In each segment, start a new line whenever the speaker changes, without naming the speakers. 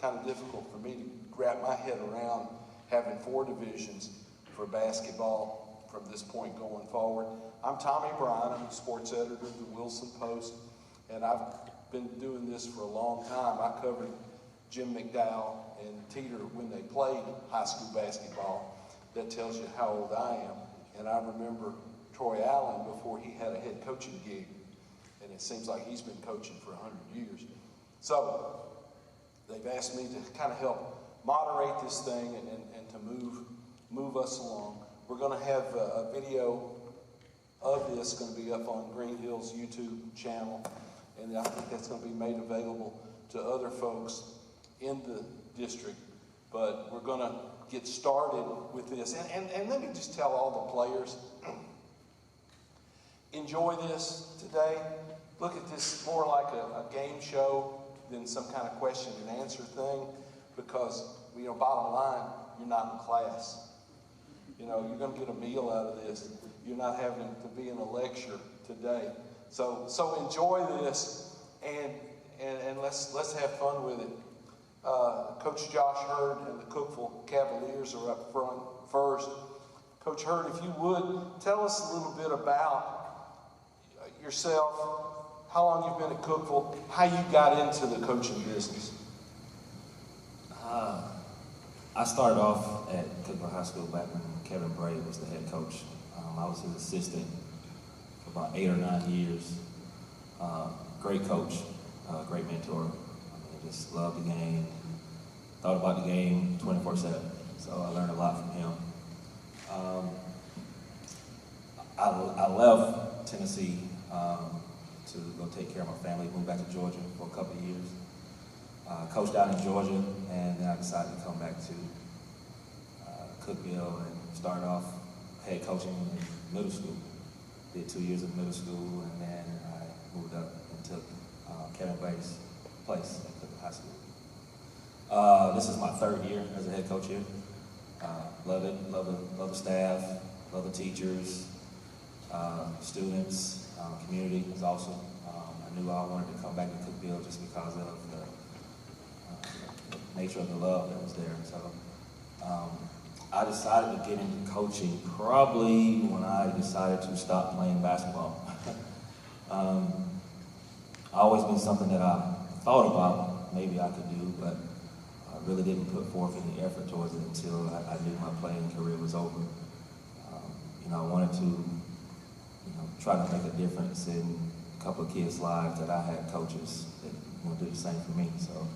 kind of difficult for me to wrap my head around having 4 divisions for basketball from this point going forward. I'm Tommy Bryan. I'm the sports editor of the Wilson Post, and I've been doing this for a long time. I covered Jim McDowell and Teeter when they played high school basketball. That tells you how old I am. And I remember Troy Allen before he had a head coaching gig, and it seems like he's been coaching for 100 years. So they've asked me to kind of help moderate this thing and to move us along. We're going to have a video of this going to be up on Green Hill's YouTube channel, and I think that's going to be made available to other folks in the district. But we're going to get started with this. And let me just tell all the players, enjoy this today. Look at this more like a game show than some kind of question and answer thing, because, you know, bottom line, you're not in class. You know, you're going to get a meal out of this. You're not having to be in a lecture today. So enjoy this, and let's have fun with it. Coach Josh Hurd and the Cookeville Cavaliers are up front first. Coach Hurd, if you would, tell us a little bit about yourself, how long you've been at Cookeville, how you got into the coaching business.
I started off at Cookeville High School back when Kevin Bray was the head coach. I was his assistant for about 8 or 9 years. Great coach, great mentor. Just loved the game, thought about the game 24/7. So I learned a lot from him. I left Tennessee to go take care of my family, moved back to Georgia for a couple of years. Coached out in Georgia, and then I decided to come back to Cookeville and started off head coaching in middle school. Did 2 years of middle school, and then I moved up and took Kevin Bray's place at Cookeville High School. This is my 3rd year as a head coach here. Love it, love the staff, love the teachers, students, community is awesome. I knew I wanted to come back to Cookeville just because of the nature of the love that was there. So I decided to get into coaching probably when I decided to stop playing basketball. Always been something that I thought about maybe I could do, but I really didn't put forth any effort towards it until I knew my playing career was over. You know, I wanted to, try to make a difference in a couple of kids' lives that I had coaches that did the same for me. So,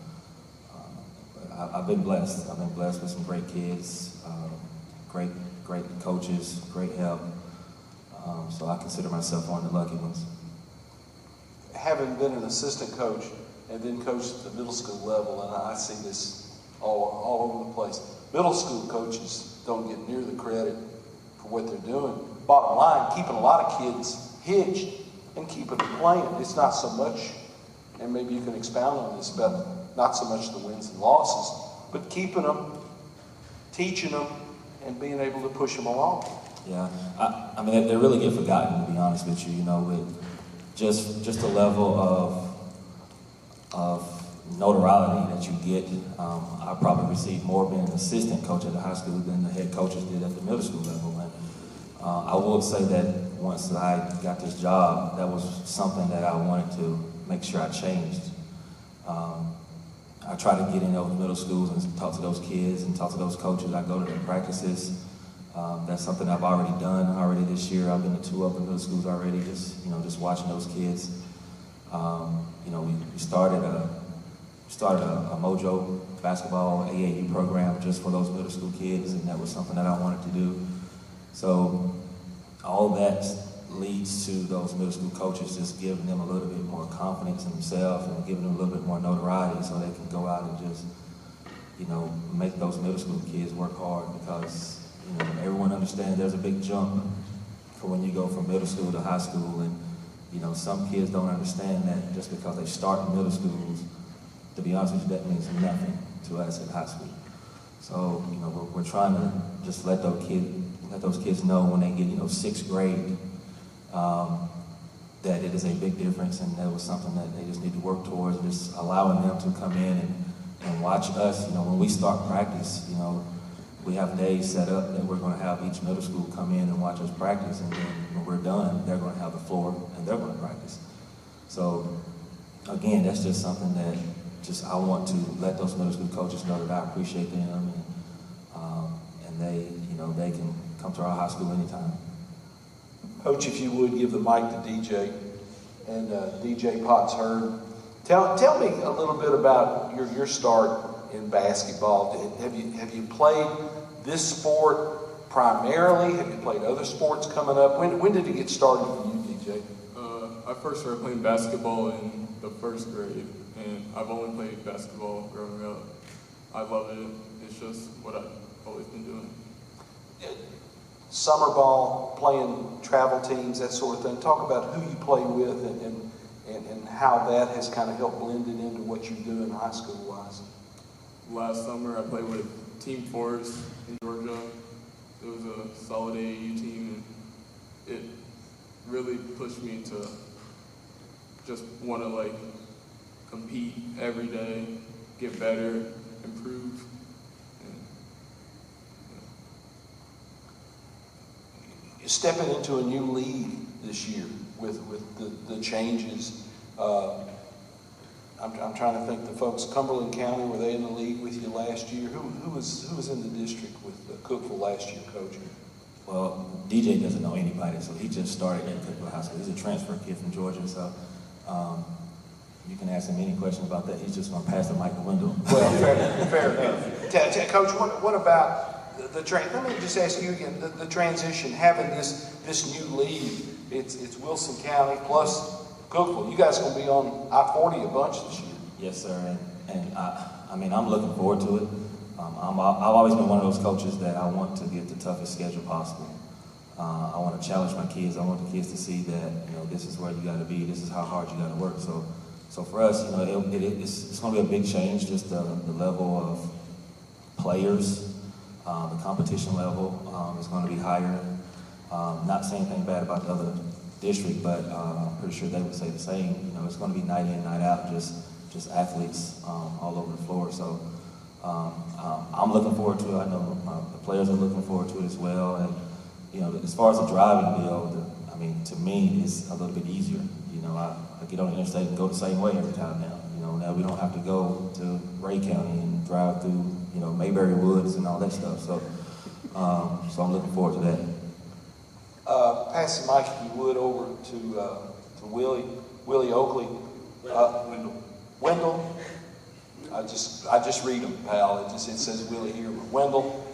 but I've been blessed. I've been blessed with some great kids, great coaches, great help. So I consider myself one of the lucky ones.
Having been an assistant coach and then coached at the middle school level, and I see this all over the place. Middle school coaches don't get near the credit for what they're doing. Bottom line, keeping a lot of kids hitched and keeping them playing. It's not so much, and maybe you can expound on this, about not so much the wins and losses, but keeping them, teaching them, and being able to push them along.
Yeah, I mean, they really get forgotten, to be honest with you, with just the level of notoriety that you get. I probably received more being an assistant coach at the high school than the head coaches did at the middle school level. And I will say that once I got this job, that was something that I wanted to make sure I changed. I try to get in those middle schools and talk to those kids and talk to those coaches. I go to their practices. That's something I've already done this year. I've been to 2 upper middle schools already, just watching those kids. We started a Mojo basketball AAU program just for those middle school kids, and that was something that I wanted to do. So all that leads to those middle school coaches just giving them a little bit more confidence in themselves and giving them a little bit more notoriety so they can go out and just, make those middle school kids work hard, because everyone understands there's a big jump for when you go from middle school to high school, and some kids don't understand that just because they start in middle schools, to be honest with you, that means nothing to us at high school. So we're trying to just let those kids know when they get 6th grade that it is a big difference, and that was something that they just need to work towards, just allowing them to come in and watch us. You know, when we start practice, you know, we have days set up that we're going to have each middle school come in and watch us practice, and then when we're done, they're going to have the floor and they're going to practice. So again, that's just something that I want to let those middle school coaches know that I appreciate them, and they, you know, they can come to our high school anytime.
Coach, if you would give the mic to DJ, and DJ Potts Heard. Tell me a little bit about your start in basketball. Have you played this sport primarily? Have you played other sports coming up? When did it get started for you, DJ?
I first started playing basketball in the 1st grade, and I've only played basketball growing up. I love it. It's just what I've always been doing.
Summer ball, playing travel teams, that sort of thing. Talk about who you play with and how that has kind of helped blend it into what you're doing high school-wise.
Last summer, I played with Team Forest in Georgia. It was a solid AAU team, and it really pushed me to just want to, like, compete every day, get better, improve.
You're stepping into a new league this year with the changes. I'm trying to think, the folks, Cumberland County, were they in the league with you last year? Who was in the district with Cookeville last year, Coach?
Well, DJ doesn't know anybody, so he just started at Cookeville High School. He's a transfer kid from Georgia, so you can ask him any question about that. He's just going to pass the mic to Windle.
Well, fair enough. Coach, what about the let me just ask you again, the transition, having this new league, it's Wilson County plus Cookeville. You guys are going to be on I-40 a bunch this year.
Yes, sir, and I mean, I'm looking forward to it. I've always been one of those coaches that I want to get the toughest schedule possible. I want to challenge my kids. I want the kids to see that, you know, this is where you got to be. This is how hard you got to work. So for us, you know, it's going to be a big change, just the level of players, the competition level is going to be higher. Not saying anything bad about the other district, but I'm pretty sure they would say the same. You know, it's going to be night in, night out, just athletes all over the floor. So I'm looking forward to it. I know the players are looking forward to it as well. And you know, as far as the driving deal, I mean, to me, it's a little bit easier. You know, I get on the interstate and go the same way every time now. You know, now we don't have to go to Ray County and drive through, you know, Mayberry Woods and all that stuff. So I'm looking forward to that.
Pass the mic, if you would, over to Willie Oakley. Windle. I just read them, pal. It says Willie here. But Windle,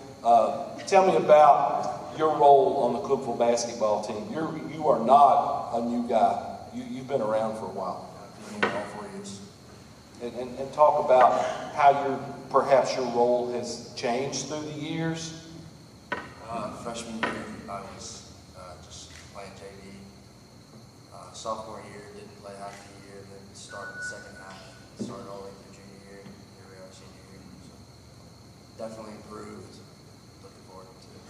tell me about your role on the Cookeville basketball team. You are not a new guy. You've been around for a while.
I've been here all 4 years.
And talk about how perhaps your role has changed through the years.
Freshman year, I was just playing JV. Sophomore year, didn't play half the year, then started the second half, started all the way through junior year, and here we are senior year. So definitely improved. Looking forward to it.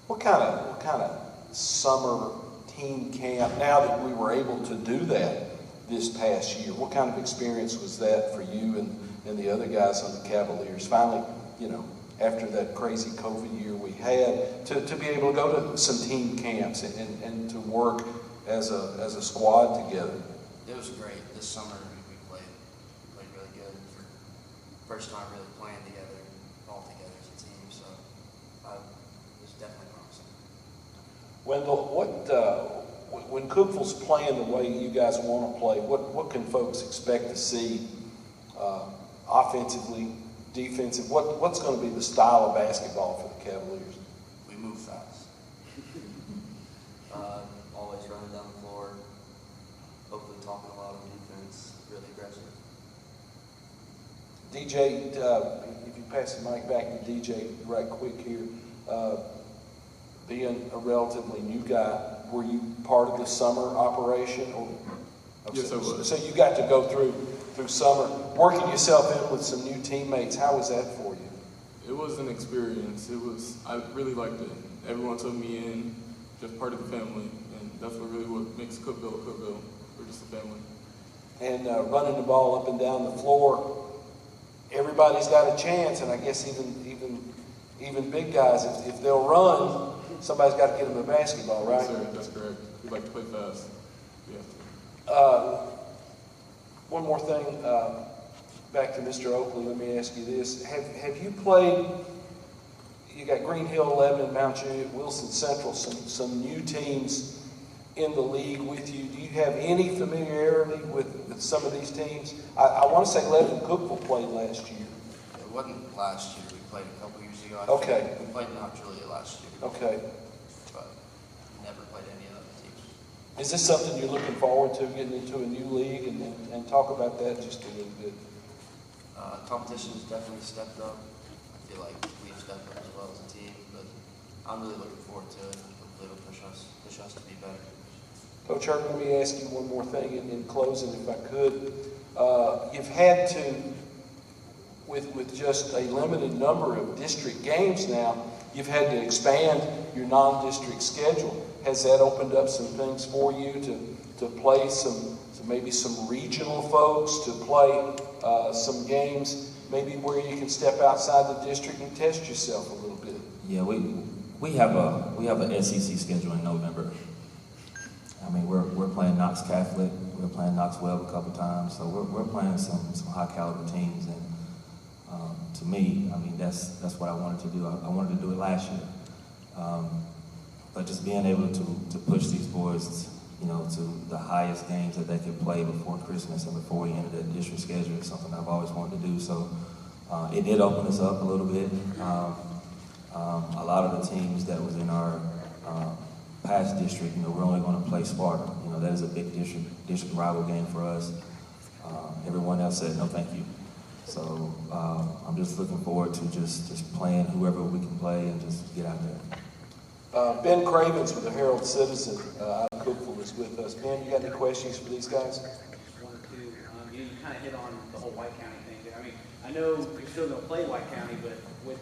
What kind of summer team camp, now that we were able to do that this past year, what kind of experience was that for you and the other guys on the Cavaliers? Finally, you know, after that crazy COVID year we had, to be able to go to some team camps and to work as a squad together.
It was great. This summer we played really good. For first time really playing together, all together as a team. So it was definitely promising.
Wendell, when Cookeville's playing the way you guys want to play, what can folks expect to see offensively, defensive? What's going to be the style of basketball for the Cavaliers?
We move fast. Always running down the floor. Hopefully talking a lot on defense. Really aggressive.
DJ, if you pass the mic back to DJ right quick here. Being a relatively new guy, were you part of the summer operation?
Yes, I was.
So you got to go through summer, working yourself in with some new teammates. How was that for you?
It was an experience. I really liked it. Everyone took me in, just part of the family, and that's what makes Cookeville Cookeville. We're just a family.
And running the ball up and down the floor, everybody's got a chance, and I guess even big guys, if they'll run, somebody's got to get them the basketball, right?
Yes, sir. That's correct. We like to play fast.
One more thing, back to Mr. Oakley, let me ask you this. Have you played, you got Green Hill, Lebanon, Mount Juliet, Wilson Central, some new teams in the league with you. Do you have any familiarity with some of these teams? I want to say Lebanon Cookeville played last year.
It wasn't last year. We played a couple years ago.
Okay.
We played Mount Juliet last year.
Okay.
But never played any other teams.
Is this something you're looking forward to, getting into a new league, and talk about that just a little bit?
Competition has definitely stepped up. I feel like we've stepped up as well as a team, but I'm really looking forward to it. Hopefully it'll push us to be better.
Coach Herb, let me ask you one more thing in closing, if I could. You've had to, with just a limited number of district games now, you've had to expand your non-district schedule. Has that opened up some things for you to play maybe some regional folks, to play some games maybe where you can step outside the district and test yourself a little bit?
Yeah, we have an SEC schedule in November. I mean, we're playing Knox Catholic, we're playing Knox Webb a couple times, so we're playing some high caliber teams, and to me, I mean, that's what I wanted to do. I wanted to do it last year, but just being able to push these boys, to the highest games that they could play before Christmas and before we ended the district schedule is something I've always wanted to do. So it did open us up a little bit. A lot of the teams that was in our past district, we're only going to play Sparta. That is a big district rival game for us. Everyone else said no thank you. So I'm just looking forward to just playing whoever we can play and just get out there.
Ben Cravens with the Herald Citizen out of Cookeville is with us. Ben, you got any questions for these guys?
One or two. You kind of hit on the whole White County thing. I mean, I know you're still going to play White County, but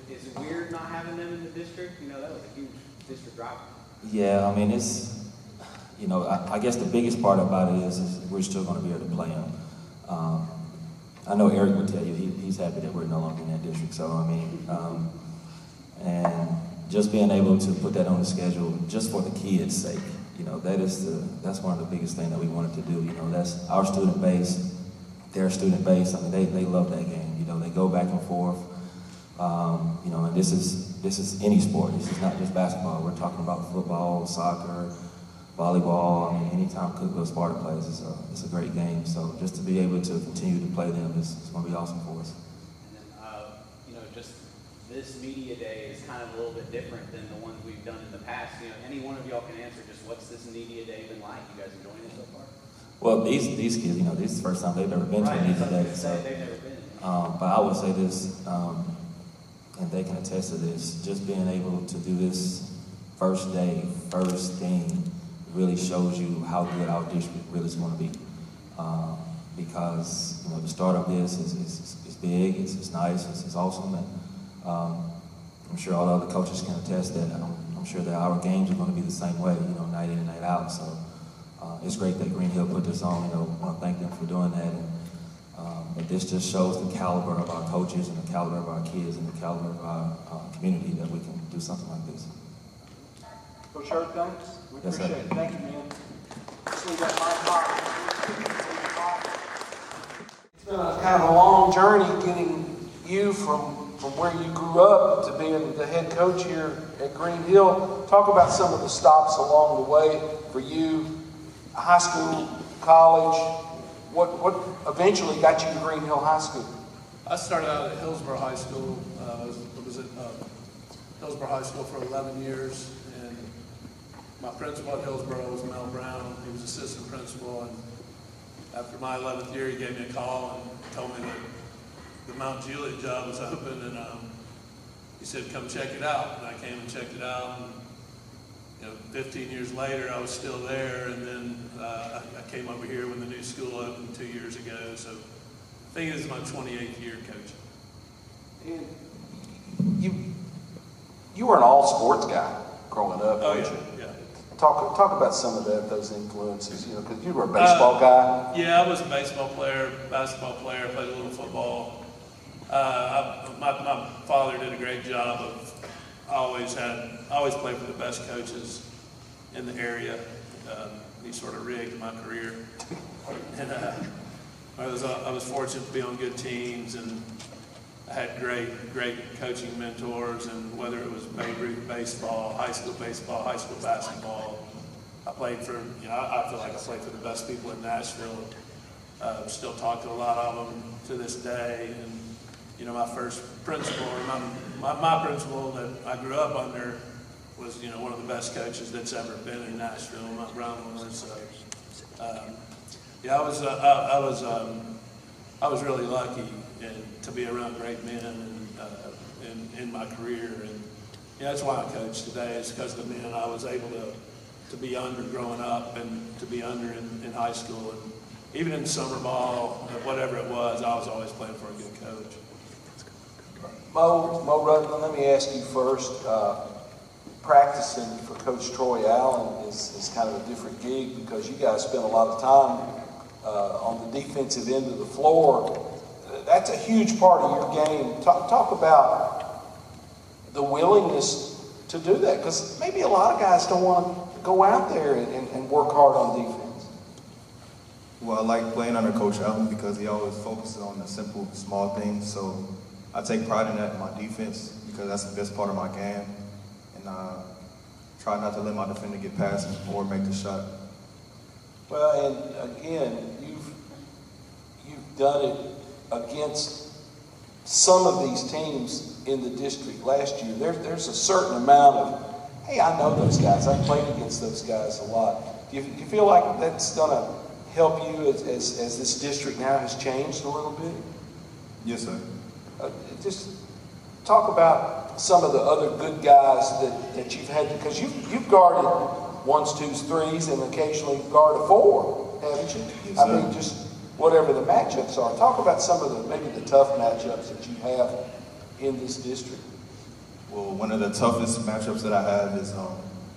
is it weird not having them in the district? That was a huge district rival.
Yeah, I mean, it's, I guess the biggest part about it is we're still going to be able to play them. I know Eric would tell you he's happy that we're no longer in that district. So, I mean, and just being able to put that on the schedule just for the kids' sake, that's one of the biggest things that we wanted to do. That's our student base, their student base. I mean, they love that game. They go back and forth. And this is any sport. This is not just basketball. We're talking about football, soccer, volleyball. I mean, anytime Cookeville Sparta plays, it's a great game. So just to be able to continue to play them is going to be awesome for us.
And then, just this media day is kind of a little bit different than the ones we've done in the past. Any one of y'all can answer just what's this media day been like? You guys enjoying it so far?
Well, these kids, this is the first time they've ever been to a media day. So,
they've never been.
but I would say this, and they can attest to this, just being able to do this first day, first thing, really shows you how good our district really is going to be. Because the start of this is big, it's nice, it's awesome, and I'm sure all the other coaches can attest that. I'm sure that our games are going to be the same way, night in and night out. So it's great that Green Hill put this on. I want to thank them for doing that. And, but this just shows the caliber of our coaches and the caliber of our kids and the caliber of our community that we can do something like this.
Coach Herb, thanks. We
Yes,
appreciate
sir.
it. Thank you, man. Let's leave that mic hot. It's been a kind of a long journey getting you from where you grew up to being the head coach here at Green Hill. Talk about some of the stops along the way for you, high school, college. What eventually got you to Green Hill High School?
I started out at Hillsborough High School. I was at Hillsborough High School for 11 years, and my principal at Hillsborough was Mel Brown. He was assistant principal, and after my 11th year, he gave me a call and told me that the Mount Juliet job was open, and he said, come check it out. And I came and checked it out, and 15 years later, I was still there, and then I came over here when the new school opened 2 years ago. So I think this is my 28th year coaching.
And you were an all-sports guy growing up,
Oh,
weren't you?
yeah.
Talk about some of those influences, because you were a baseball guy.
Yeah, I was a baseball player, basketball player, played a little football. My father did a great job of, I always played for the best coaches in the area. He sort of rigged my career. And I was fortunate to be on good teams, and I had great coaching mentors, and whether it was Babe Ruth baseball, high school basketball, I played for, I feel like I played for the best people in Nashville. Still talk to a lot of them to this day. And, my first principal, or my principal that I grew up under was, one of the best coaches that's ever been in Nashville, my Brown was. I was really lucky to be around great men in my career, and that's why I coach today. Is because of the men I was able to be under growing up, and to be under in high school, and even in summer ball, whatever it was, I was always playing for a good coach.
Mo Ruttlen, let me ask you first. Practicing for Coach Troy Allen is kind of a different gig, because you guys spend a lot of time on the defensive end of the floor. That's a huge part of your game. Talk about the willingness to do that, because maybe a lot of guys don't want to go out there and work hard on defense.
Well, I like playing under Coach Allen because he always focuses on the simple, small things. So I take pride in that in my defense, because that's the best part of my game. And try not to let my defender get past me or make the shot.
Well, and again, you've done it against some of these teams in the district last year. There's a certain amount of, hey, I know those guys. I've played against those guys a lot. Do you feel like that's going to help you as this district now has changed a little bit?
Yes, sir.
Just talk about some of the other good guys that you've had, because you've guarded 1s, 2s, 3s, and occasionally guard a 4, haven't you?
Yes,
I
sir.
mean, just whatever the matchups are. Talk about some of maybe the tough matchups that you have in this district.
Well, one of the toughest matchups that I have is I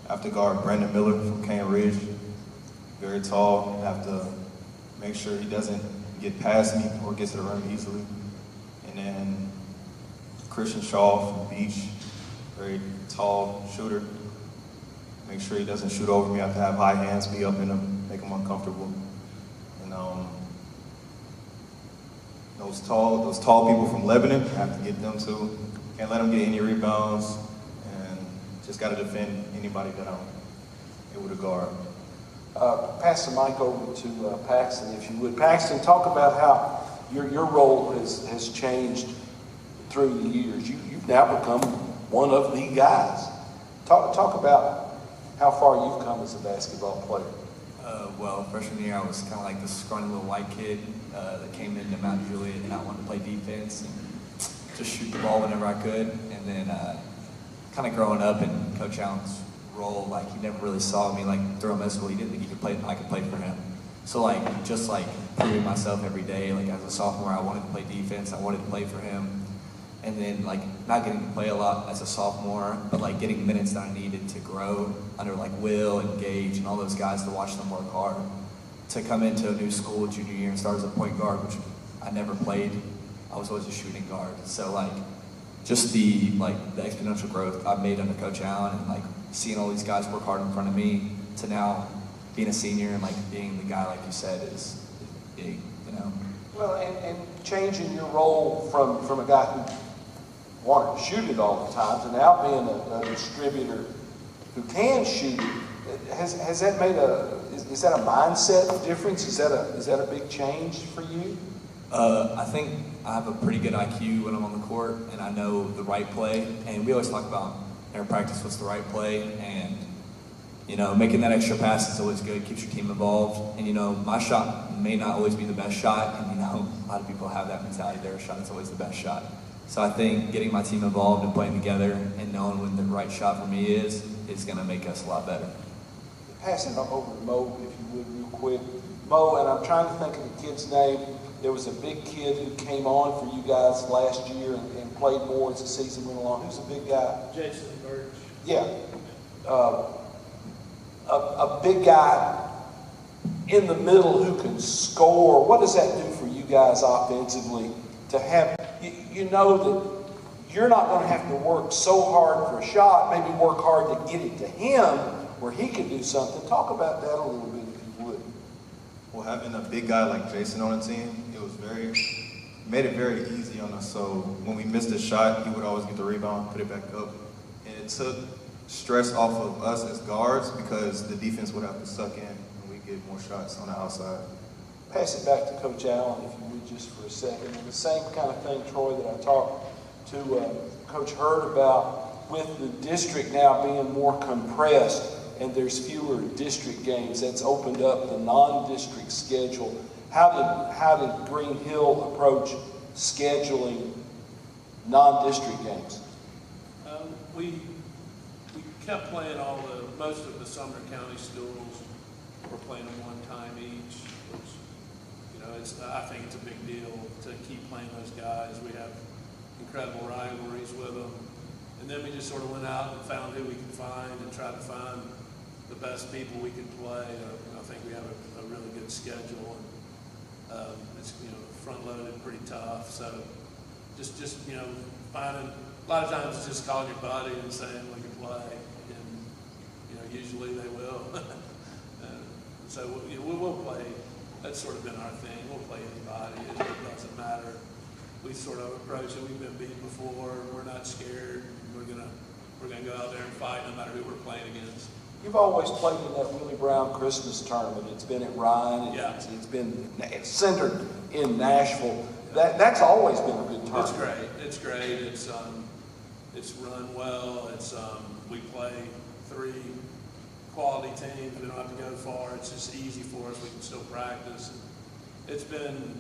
have to guard Brandon Miller from Cane Ridge. Very tall. I have to make sure he doesn't get past me or get to the rim easily. And then Christian Shaw from Beach, very tall shooter. Make sure he doesn't shoot over me. I have to have high hands, be up in him, make him uncomfortable. And those tall people from Lebanon, I have to get them too. Can't let them get any rebounds, and just got to defend anybody that I'm able to guard.
Pass the mic over to Paxton, if you would. Paxton, talk about how your role has changed through the years. You've now become one of the guys. Talk about how far you've come as a basketball player.
Well, freshman year, I was kind of like this scrawny little white kid that came into Mount Juliet, and I wanted to play defense and just shoot the ball whenever I could. And then kind of growing up in Coach Allen's role, like he never really saw me like through middle school. He didn't think I could play for him. So like just like proving myself every day. Like as a sophomore, I wanted to play defense. I wanted to play for him. And then like not getting to play a lot as a sophomore, but like getting minutes that I needed to grow under like Will and Gage and all those guys to watch them work hard. To come into a new school junior year and start as a point guard, which I never played. I was always a shooting guard. So like just the exponential growth I've made under Coach Allen, and like seeing all these guys work hard in front of me, to now being a senior and like being the guy, like you said, is big, you know.
Well, and changing your role from a guy who wanted to shoot it all the time to now being a distributor who can shoot it. Has that made is that a mindset difference? Is that a big change for you?
I think I have a pretty good IQ when I'm on the court, and I know the right play. And we always talk about in our practice what's the right play, and you know, making that extra pass is always good, keeps your team involved. And you know, my shot may not always be the best shot, and you know, a lot of people have that mentality. Their shot is always the best shot. So I think getting my team involved and playing together and knowing when the right shot for me is going to make us a lot better.
Passing it over to Mo, if you would, real quick. Mo, and I'm trying to think of the kid's name. There was a big kid who came on for you guys last year and played more as the season went along. Who's a big guy?
Jason Birch.
Yeah. A big guy in the middle who can score. What does that do for you guys offensively to have you know that you're not going to have to work so hard for a shot, maybe work hard to get it to him where he can do something. Talk about that a little bit if you would.
Well, having a big guy like Jason on the team, made it very easy on us. So when we missed a shot, he would always get the rebound, put it back up. And it took stress off of us as guards because the defense would have to suck in and we get more shots on the outside.
Pass it back to Coach Allen, if you would, just for a second. And the same kind of thing, Troy, that I talked to Coach Hurd about with the district now being more compressed and there's fewer district games. That's opened up the non-district schedule. How did Green Hill approach scheduling non-district games?
We kept playing most of the Sumner County schools. We're playing them one time each, which, you know, I think it's a big deal to keep playing those guys. We have incredible rivalries with them. And then we just sort of went out and found who we could find and tried to find the best people we could play. I think we have a really good schedule. It's, you know, front-loaded, pretty tough. So just you know, finding, a lot of times it's just calling your buddy and saying we can play. And, you know, usually they will. So we'll play. That's sort of been our thing. We'll play anybody. It doesn't matter. We sort of approach it. We've been beat before. We're not scared. We're gonna go out there and fight no matter who we're playing against.
You've always played in that Willie Brown Christmas tournament. It's been at Ryan. And
yeah.
It's centered in Nashville. That's always been a good tournament.
It's great. It's great. It's run well. We play 3 quality teams. We don't have to go far. It's just easy for us. We can still practice. It's been,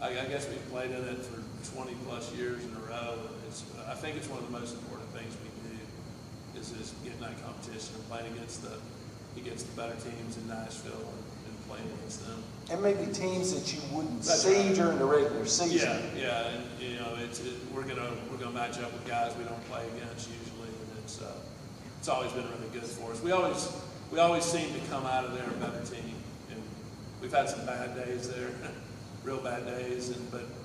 I guess we've played in it for 20 plus years in a row. I think it's one of the most important things we do is getting that competition and playing against the better teams in Nashville and playing against them. And
maybe teams that you wouldn't see during the regular season.
Yeah, and you know, we're gonna match up with guys we don't play against usually, and it's always been really good for us. We always seem to come out of there a better team, and we've had some bad days there, real bad days,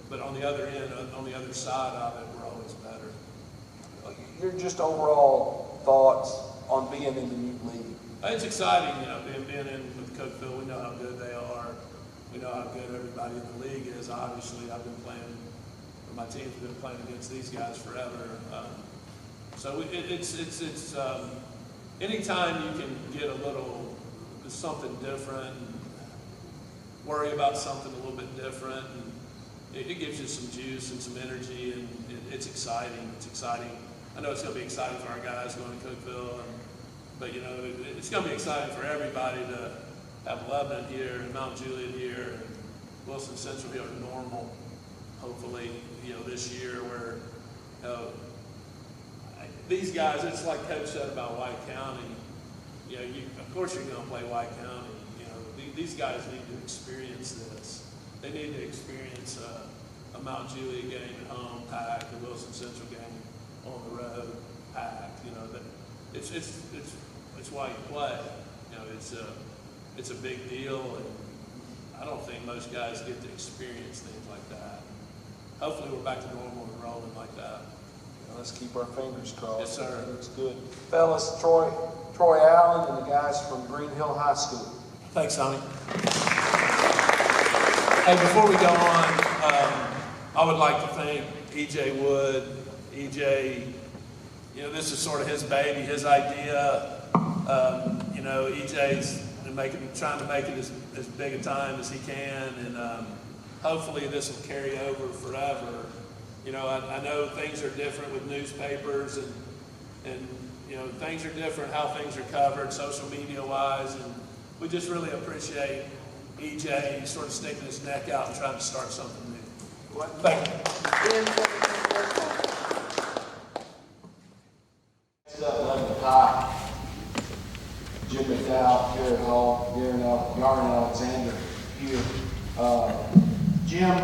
but on the other end, on the other side of it, we're always better.
Your just overall thoughts on being in the new league?
It's exciting, you know, being in with Cookeville. We know how good they are. We know how good everybody in the league is. Obviously, I've been playing, my team's been playing against these guys forever. So it's anytime you can get a little something different, worry about something a little bit different, and it gives you some juice and some energy, and it's exciting. It's exciting. I know it's going to be exciting for our guys going to Cookeville, but you know, it's going to be exciting for everybody to have Lebanon here and Mount Juliet here and Wilson Central here to normal, hopefully, you know, this year where, you know, these guys, it's like Coach said about White County, you know, of course you're going to play White County, you know, these guys need to experience this. They need to experience a Mount Juliet game at home packed, a Wilson Central game on the road packed, you know, that it's why you play. You know, it's a big deal, and I don't think most guys get to experience things like that. Hopefully we're back to normal and rolling like that.
Let's keep our fingers crossed.
Yes, sir.
That's good. Fellas, Troy Allen and the guys from Green Hill High School.
Thanks, Tommy. Hey, before we go on, I would like to thank E.J. Wood. E.J., you know, this is sort of his baby, his idea. You know, E.J.'s trying to make it as big a time as he can, and hopefully this will carry over forever. You know, I know things are different with newspapers, and you know, things are different how things are covered, social media-wise, and we just really appreciate E.J. sort of sticking his neck out and trying to start something new. Thank you.
Jim McDowell, Yarin Alexander here. Jim,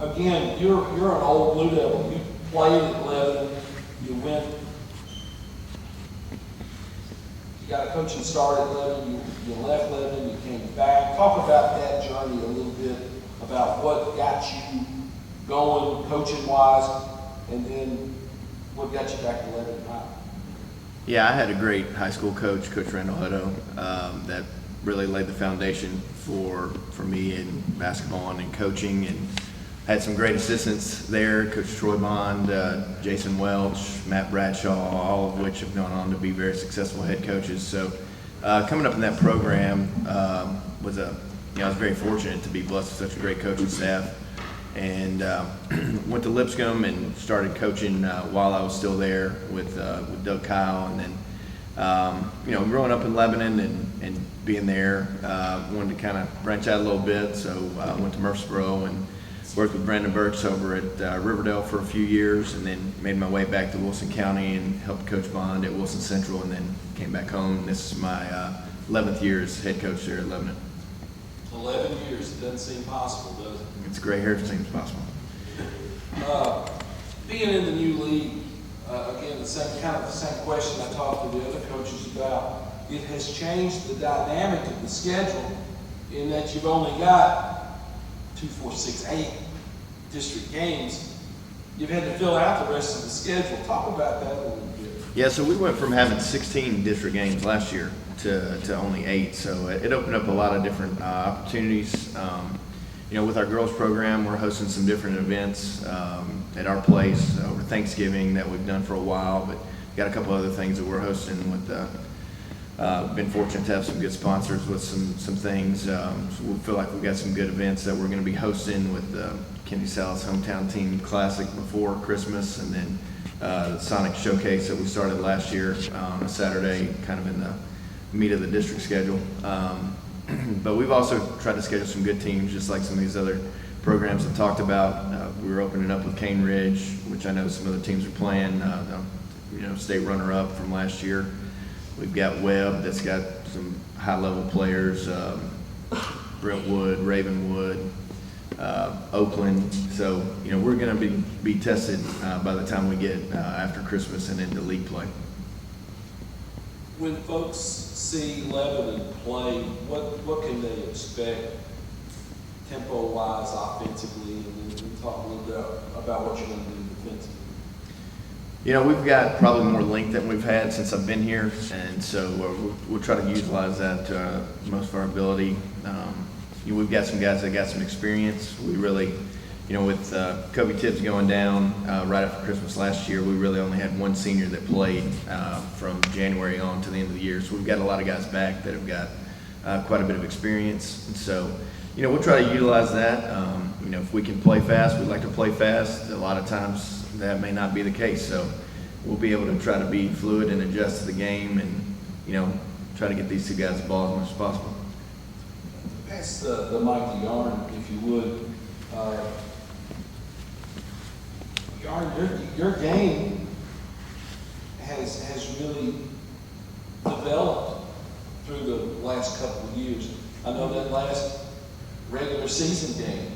again, you're an old Blue Devil. You played at Lebanon. You got a coaching start at Lebanon. You left Lebanon. You came back. Talk about that journey a little bit, about what got you going coaching-wise, and then what got you back to Lebanon High?
Yeah, I had a great high school coach, Coach Randall Hutto, that really laid the foundation for me in basketball and in coaching, and had some great assistants there, Coach Troy Bond, Jason Welch, Matt Bradshaw, all of which have gone on to be very successful head coaches. So coming up in that program was I was very fortunate to be blessed with such a great coaching staff, and went to Lipscomb and started coaching while I was still there with Doug Kyle, and then growing up in Lebanon and being there, wanted to kind of branch out a little bit, so I went to Murfreesboro and worked with Brandon Birch over at Riverdale for a few years, and then made my way back to Wilson County and helped Coach Bond at Wilson Central, and then came back home. And this is my 11th year as head coach there at Lebanon.
11 years, it doesn't seem possible, does it?
It's gray hair, it seems possible.
Being in the new league, again, the same question I talked to the other coaches about. It has changed the dynamic of the schedule in that you've only got 2, 4, 6, 8 district games. You've had to fill out the rest of the schedule. Talk about that a little bit.
Yeah, so we went from having 16 district games last year to only 8, so it opened up a lot of different opportunities. With our girls program, we're hosting some different events at our place over Thanksgiving that we've done for a while, but got a couple other things that we're hosting with. Been fortunate to have some good sponsors with some things. So we feel like we've got some good events that we're going to be hosting with Kendi Salas Hometown Team Classic before Christmas, and then the Sonic Showcase that we started last year on a Saturday, kind of in the meat of the district schedule. But we've also tried to schedule some good teams, just like some of these other programs I talked about. We were opening up with Cane Ridge, which I know some other teams are playing, state runner-up from last year. We've got Webb that's got some high-level players, Brentwood, Ravenwood, Oakland. So, we're going to be tested by the time we get after Christmas and into league play.
When folks see Lebanon play, what can they expect tempo-wise, offensively, and then we talk a little bit about what you're going to do defensively?
We've got probably more length than we've had since I've been here, and so we'll try to utilize that to most of our ability. We've got some guys that got some experience. We really, with Kobe Tibbs going down right after Christmas last year, we really only had one senior that played from January on to the end of the year. So we've got a lot of guys back that have got quite a bit of experience, and so we'll try to utilize that. If we can play fast, we'd like to play fast. A lot of times that may not be the case, so we'll be able to try to be fluid and adjust to the game, and try to get these two guys the ball as much as possible.
Pass the mic to Yarin, if you would. Yarin, your game has really developed through the last couple of years. I know that last regular season game,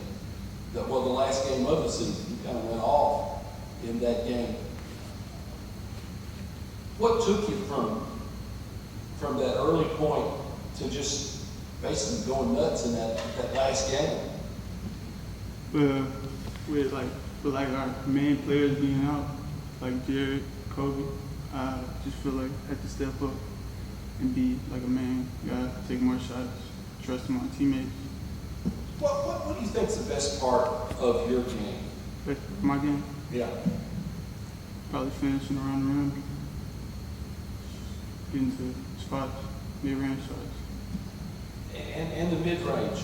the last game of the season, you kind of went off in that game. What took you from that early point to just basically going nuts in that last game?
With our main players being out, like Jared, Kobe, I just feel like I had to step up and be like a man, gotta take more shots, trust my teammates.
What do you think is the best part of your game?
But my game,
Yeah.
probably finishing around the rim, getting to spots, mid-range shots.
And the mid-range.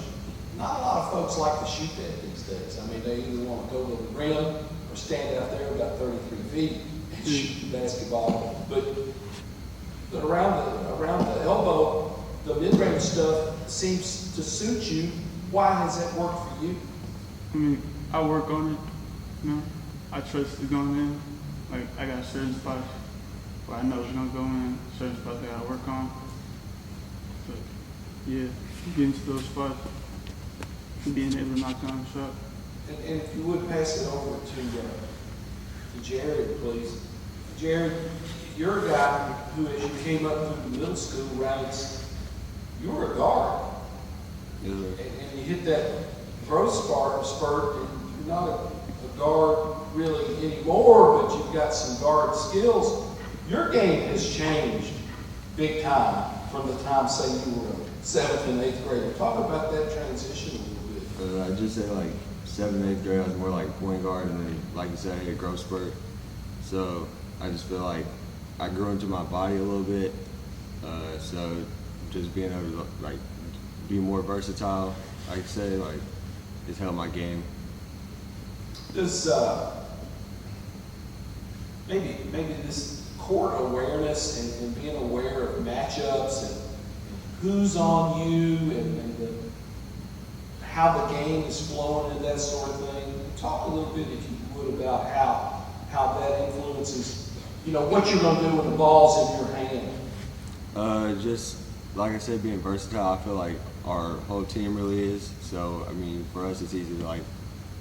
Not a lot of folks like to shoot that these days. I mean, they either want to go to the rim or stand out there about 33 feet and shoot the basketball. But around the elbow, the mid-range stuff seems to suit you. Why has that worked for you?
I mean, I work on it, I trust it going in. Like, I got certain spots where I know it's gonna go in, certain spots I gotta work on. But yeah, getting to those spots, being able to knock down the shot.
And if you would pass it over to Jared, please. Jared, you're a guy who, as you came up through the middle school ranks, you were a guard.
Yes,
And you hit that growth spurt, and you're not a guard really anymore, but you've got some guard skills. Your game has changed big time from the time, say, you were a 7th and 8th grader. Talk about that transition a little bit.
I just say like 7th and 8th grade, I was more like point guard, and then, like you said, I hit growth spurt. So I just feel like I grew into my body a little bit. So just being able to like be more versatile, like I say, like it's helped my game.
Does maybe this court awareness and being aware of matchups and who's on you and how the game is flowing and that sort of thing. Talk a little bit, if you would, about how that influences, what you're going to do when the ball's in your hand.
Just like I said, being versatile, I feel like our whole team really is. So, I mean, for us, it's easy to, like,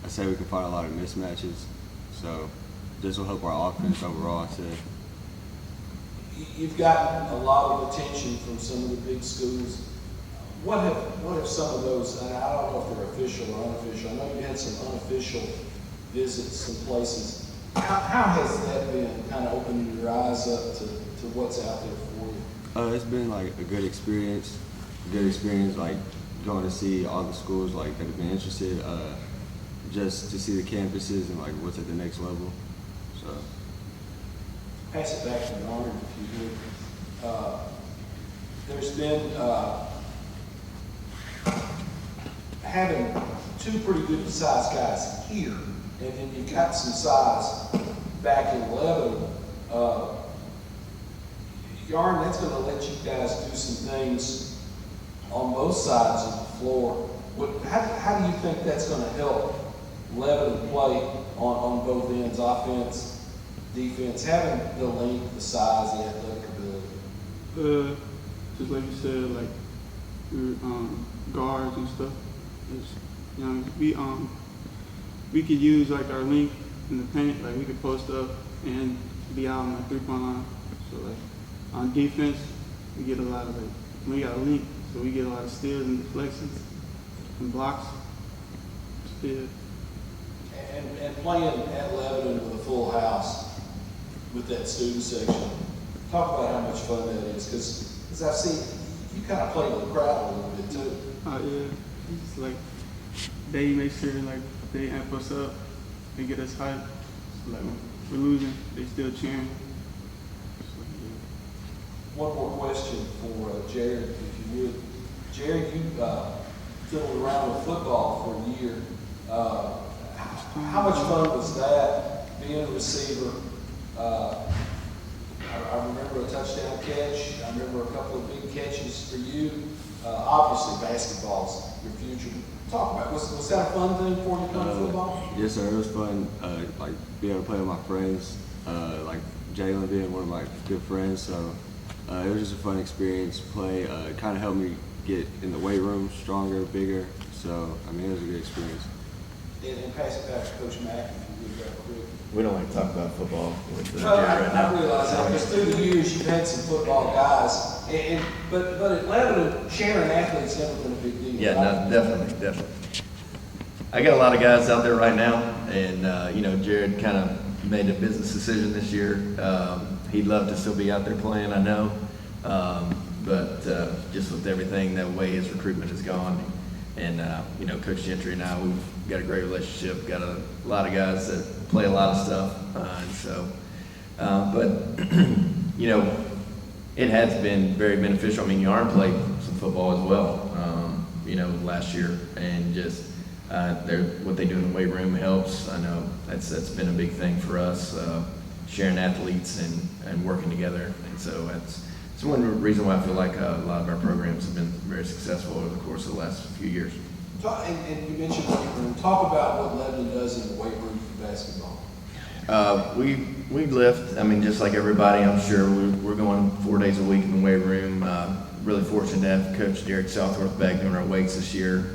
I say we can find a lot of mismatches. So, this will help our offense overall, I say.
You've gotten a lot of attention from some of the big schools. What have some of those, and I don't know if they're official or unofficial, I know you had some unofficial visits some places. How has that been, kind of opening your eyes up to what's out there for you?
It's been like a good experience, like going to see all the schools like that have been interested, just to see the campuses and like what's at the next level. So
Pass it back to Yarin if you would. There's been having 2 pretty good sized guys here, and then you've got some size back in Lebanon. Yarin, that's going to let you guys do some things on both sides of the floor. How do you think that's going to help Lebanon play on both ends, offense, defense, having the length, the size, the athletic ability?
Just like you said, like guards and stuff. It's, we could use like our length in the paint, like we could post up and be out on the 3-point line. So like on defense, we get a lot of we got a length, so we get a lot of steals and deflections and blocks. Yeah.
And playing at Lebanon with a full house with that student section, talk about how much fun that is, because I've seen you kind of play with the crowd a little bit too.
Yeah, it's like they make sure like they amp us up, they get us hyped. So, like when we're losing, they still cheering. So, yeah.
One more question for Jared, if you would. Jared, you've fiddled around with football for a year. How much fun was that, being a receiver? I remember a touchdown catch. I remember a couple of big catches for you. Obviously, basketball's your future. Talk about, was that a fun thing for you playing football?
Yes, sir. It was fun. Like being able to play with my friends, like Jalen being one of my good friends. So it was just a fun experience. Play kind of helped me get in the weight room stronger, bigger. So I mean, it was a good experience.
And pass it back to Coach Mack if you would, real quick.
We don't like to talk about football with Jared
Well,
right now.
I realize that, because through the years you've had some football guys, but at Lebanon, sharing athletes never been a big deal.
Yeah,
right?
no, definitely. I got a lot of guys out there right now, and Jared kind of made a business decision this year. He'd love to still be out there playing, I know, but just with everything, the way his recruitment has gone, and Coach Gentry and I, we've got a great relationship. Got a lot of guys that play a lot of stuff, and so, but it has been very beneficial. I mean, Yarin played some football as well, last year, and just what they do in the weight room helps. I know that's been a big thing for us, sharing athletes and working together, and so that's one reason why I feel like a lot of our programs have been very successful over the course of the last few years.
And you mentioned weight room. Talk about what Lebanon does in the weight room for basketball.
We lift. I mean, just like everybody, I'm sure we're going 4 days a week in the weight room. Really fortunate to have Coach Derek Southworth back doing our weights this year.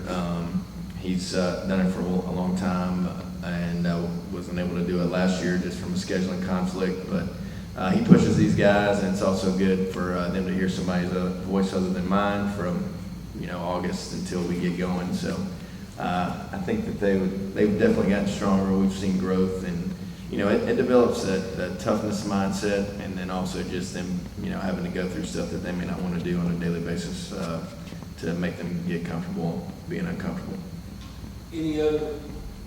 He's done it for a long time and wasn't able to do it last year just from a scheduling conflict. But he pushes these guys, and it's also good for them to hear somebody's voice other than mine from August until we get going. So I think that they've definitely gotten stronger. We've seen growth, and it develops that toughness mindset, and then also just them having to go through stuff that they may not want to do on a daily basis to make them get comfortable being uncomfortable.
Any other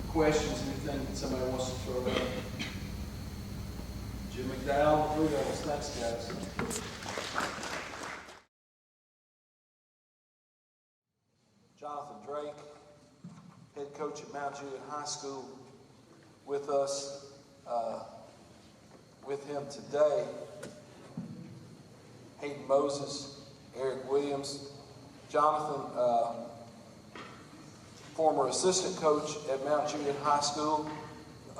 questions, anything that somebody wants to throw out? Jim McDowell, Blue Devils. Thanks, guys. Jonathan Drake, head coach at Mount Juliet High School, with us. With him today, Hayden Moses, Eric Williams, Jonathan, former assistant coach at Mount Juliet High School.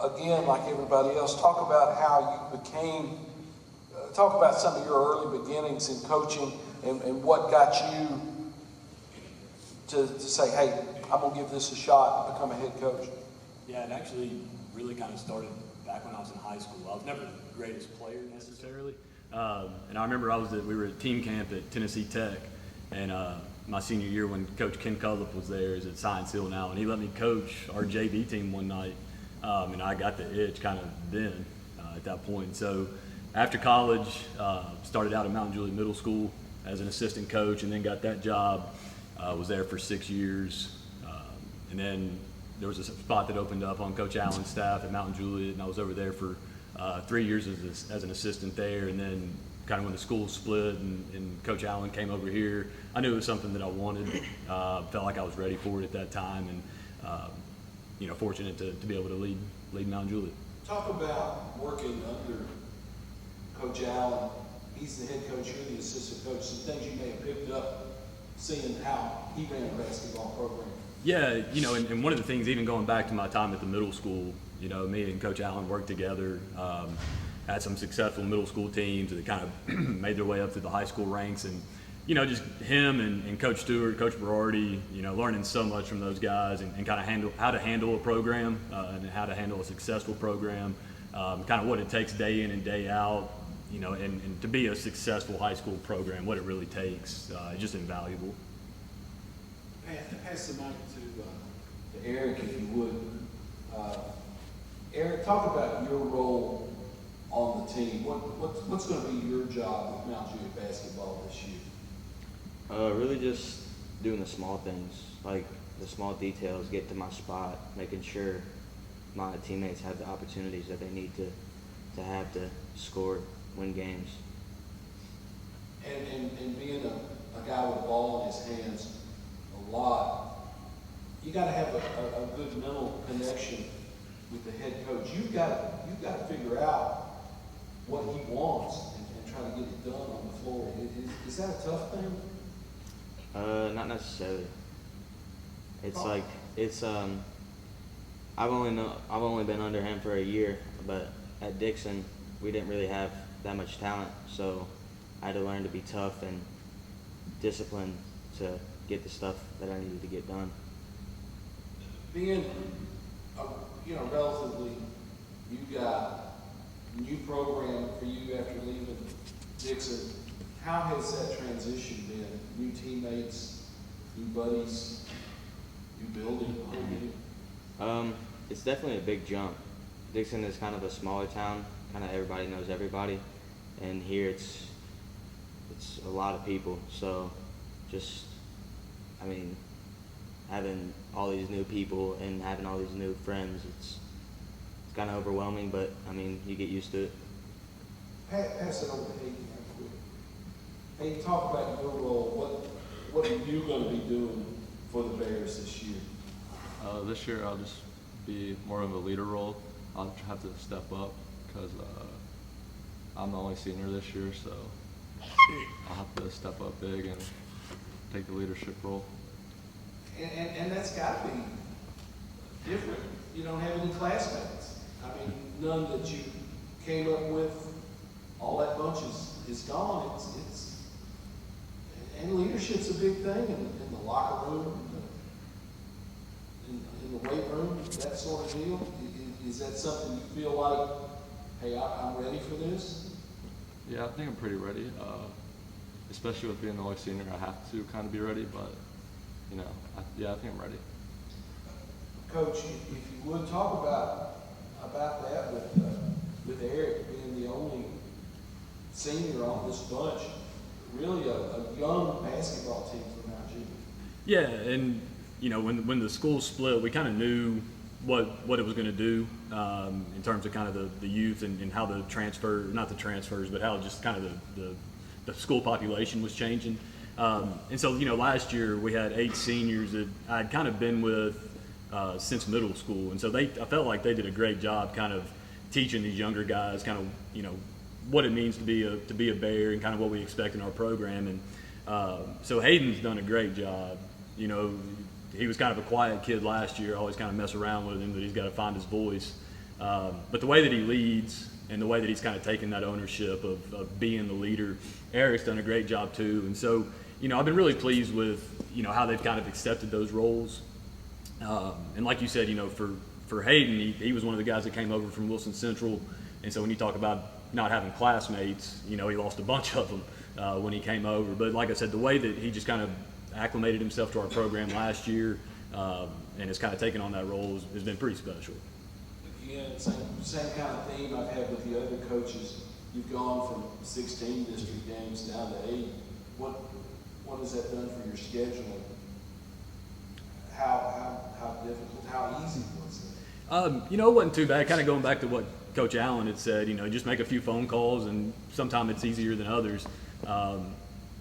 Again, like everybody else, talk about how you became, talk about some of your early beginnings in coaching and what got you to say, hey, I'm going to give this a shot and become a head coach.
Yeah, it actually really kind of started back when I was in high school. I was never the greatest player necessarily. And I remember we were at team camp at Tennessee Tech, and my senior year when Coach Ken Cullip was there, is at Science Hill now, and he let me coach our JV team one night, and I got the itch kind of then at that point. So after college, started out at Mount Juliet Middle School as an assistant coach, and then got that job. Was there for 6 years, and then there was a spot that opened up on Coach Allen's staff at Mount Juliet, and I was over there for 3 years as an assistant there. And then kind of when the school split and Coach Allen came over here, I knew it was something that I wanted. Felt like I was ready for it at that time, and fortunate to be able to lead Mount Juliet.
Talk about working under Coach Allen. He's the head coach, you're the assistant coach. Some things you may have picked up seeing how he ran a basketball program.
Yeah, and one of the things, even going back to my time at the middle school, me and Coach Allen worked together, had some successful middle school teams that kind of made their way up to the high school ranks, and just him and Coach Stewart, Coach Berardi, learning so much from those guys, and kind of how to handle a program and how to handle a successful program, kind of what it takes day in and day out, and to be a successful high school program, what it really takes, just invaluable.
Pass the mic to Eric, if you would. Eric, talk about your role on the team. What's going to be your job with Mount Juliet basketball this year?
Really just doing the small things, like the small details, get to my spot, making sure my teammates have the opportunities that they need to have to score, win games.
And being a guy with a ball in his hands a lot, you got to have a good mental connection with the head coach. You've got to figure out what he wants and try to get it done on the floor. Is that a tough thing?
Not necessarily. It's like I've only been under him for a year, but at Dixon we didn't really have that much talent, so I had to learn to be tough and disciplined to get the stuff that I needed to get done.
Being relatively new guy, new program for you after leaving Dixon, how has that transition been? New teammates, new buddies, new building?
It's definitely a big jump. Dixon is kind of a smaller town, kind of everybody knows everybody, and here it's a lot of people, so just having all these new people and having all these new friends, it's kind of overwhelming, but you get used to it.
Pass it over to Hayden real quick. Hayden, talk about your role. What are you going to be doing for the Bears this year?
This year I'll just be more of a leader role. I'll have to step up because I'm the only senior this year, so I'll have to step up big and take the leadership role.
And that's got to be different. You don't have any classmates. None that you came up with. All that bunch is gone. And leadership's a big thing in the locker room, in the weight room, that sort of deal. Is that something you feel like, hey, I'm ready for this?
Yeah, I think I'm pretty ready. Especially with being the only senior, I have to kind of be ready, but I think I'm ready.
Coach, if you would talk about that with Eric being the only senior on this bunch, really a young basketball team from Mount Juliet.
Yeah, and you know, when the school split, we kind of knew what it was going to do in terms of kind of the youth and how the not the transfers, but how just kind of the school population was changing. And so, you know, last year we had 8 seniors that I'd kind of been with since middle school, and so I felt like they did a great job kind of teaching these younger guys kind of, you know, what it means to be a Bear and kind of what we expect in our program. And so Hayden's done a great job. You know, he was kind of a quiet kid last year. I always kind of mess around with him, but he's got to find his voice. But the way that he leads and the way that he's kind of taken that ownership of being the leader, Eric's done a great job too. And so, you know, I've been really pleased with, you know, how they've kind of accepted those roles. And like you said, you know, for Hayden, he was one of the guys that came over from Wilson Central. And so when you talk about not having classmates, you know, he lost a bunch of them when he came over. But like I said, the way that he just kind of acclimated himself to our program last year and has kind of taken on that role has been pretty special.
Again, same kind of theme I've had with the other coaches. You've gone from 16 district games down to 8. What has that done for your scheduling? How difficult, how easy was it?
You know, it wasn't too bad. Kind of going back to what Coach Allen had said, you know, just make a few phone calls, and sometimes it's easier than others.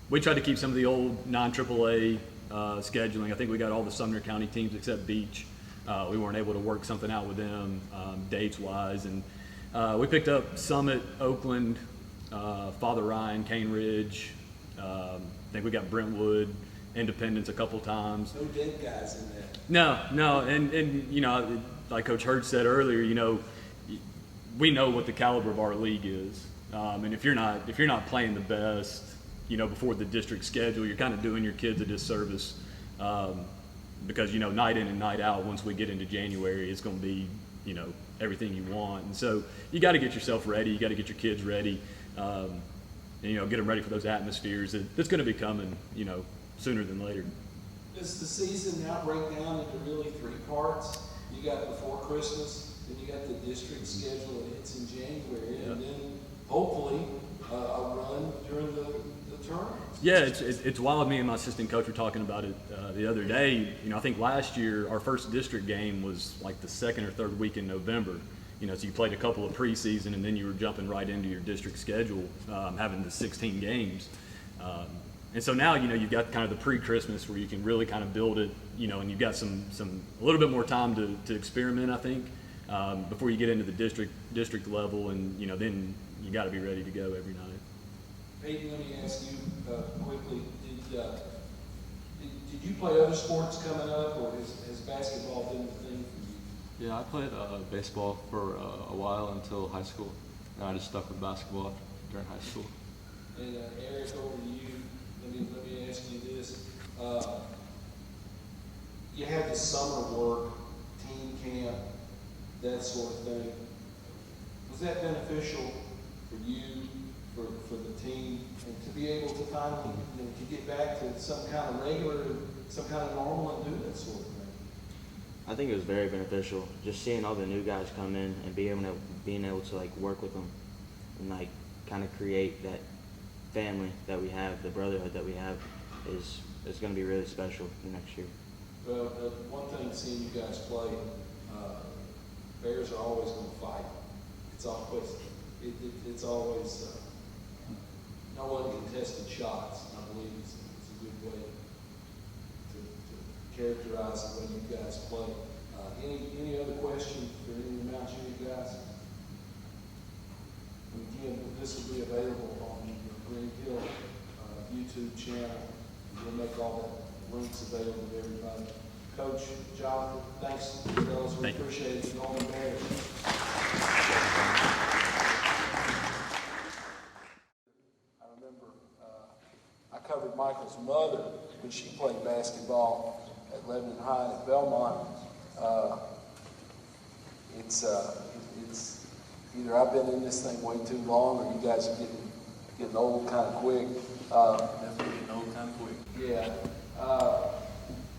We tried to keep some of the old non-AAA scheduling. I think we got all the Sumner County teams except Beach. We weren't able to work something out with them dates-wise. And we picked up Summit, Oakland, Father Ryan, Cane Ridge. I think we got Brentwood, Independence a couple times.
No dead guys in that.
No. And you know, like Coach Hurd said earlier, you know, we know what the caliber of our league is. And if you're not playing the best, you know, before the district schedule, you're kind of doing your kids a disservice because, you know, night in and night out, once we get into January, it's going to be, you know, everything you want. And so you got to get yourself ready. You got to get your kids ready and, you know, get them ready for those atmospheres that's going to be coming, you know, sooner than later.
Does the season now break down into really 3 parts? You got before Christmas, then you got the district schedule that hits in January, and then hopefully a run during the term.
Yeah, it's wild. Me and my assistant coach were talking about it the other day. You know, I think last year our first district game was like the 2nd or 3rd week in November. You know, so you played a couple of preseason, and then you were jumping right into your district schedule, having the 16 games. And so now, you know, you've got kind of the pre-Christmas where you can really kind of build it, you know, and you've got a little bit more time to experiment, I think, before you get into the district level, and, you know, then you got to be ready to go every night.
Hayden, let me ask you quickly, did you play other sports coming up, or has basketball been the thing for you?
Yeah, I played baseball for a while until high school, and I just stuck with basketball during high school.
And Eric, over to you. Let me ask you this. You had the summer work, team camp, that sort of thing. Was that beneficial for you, for the team, and to be able to finally, you know, to get back to some kind of regular, some kind of normal and do that sort of thing?
I think it was very beneficial. Just seeing all the new guys come in and being able to like work with them and like kind of create that family that we have, the brotherhood that we have, is going to be really special for next year.
Well, one thing seeing you guys play, Bears are always going to fight. It's always no uncontested shots. I believe it's a good way to characterize the way you guys play. Any other questions for any of the Mount Juliet guys? Again, this will be available on the Green Hill YouTube channel. We'll make all the links available to everybody. Coach, Jonathan, thanks, fellas. We appreciate it. Going Bears. I remember I covered Michael's mother when she played basketball at Lebanon High at Belmont. It's either I've been in this thing way too long, or you guys are getting old kind of quick.
Definitely getting old kind of quick.
Yeah.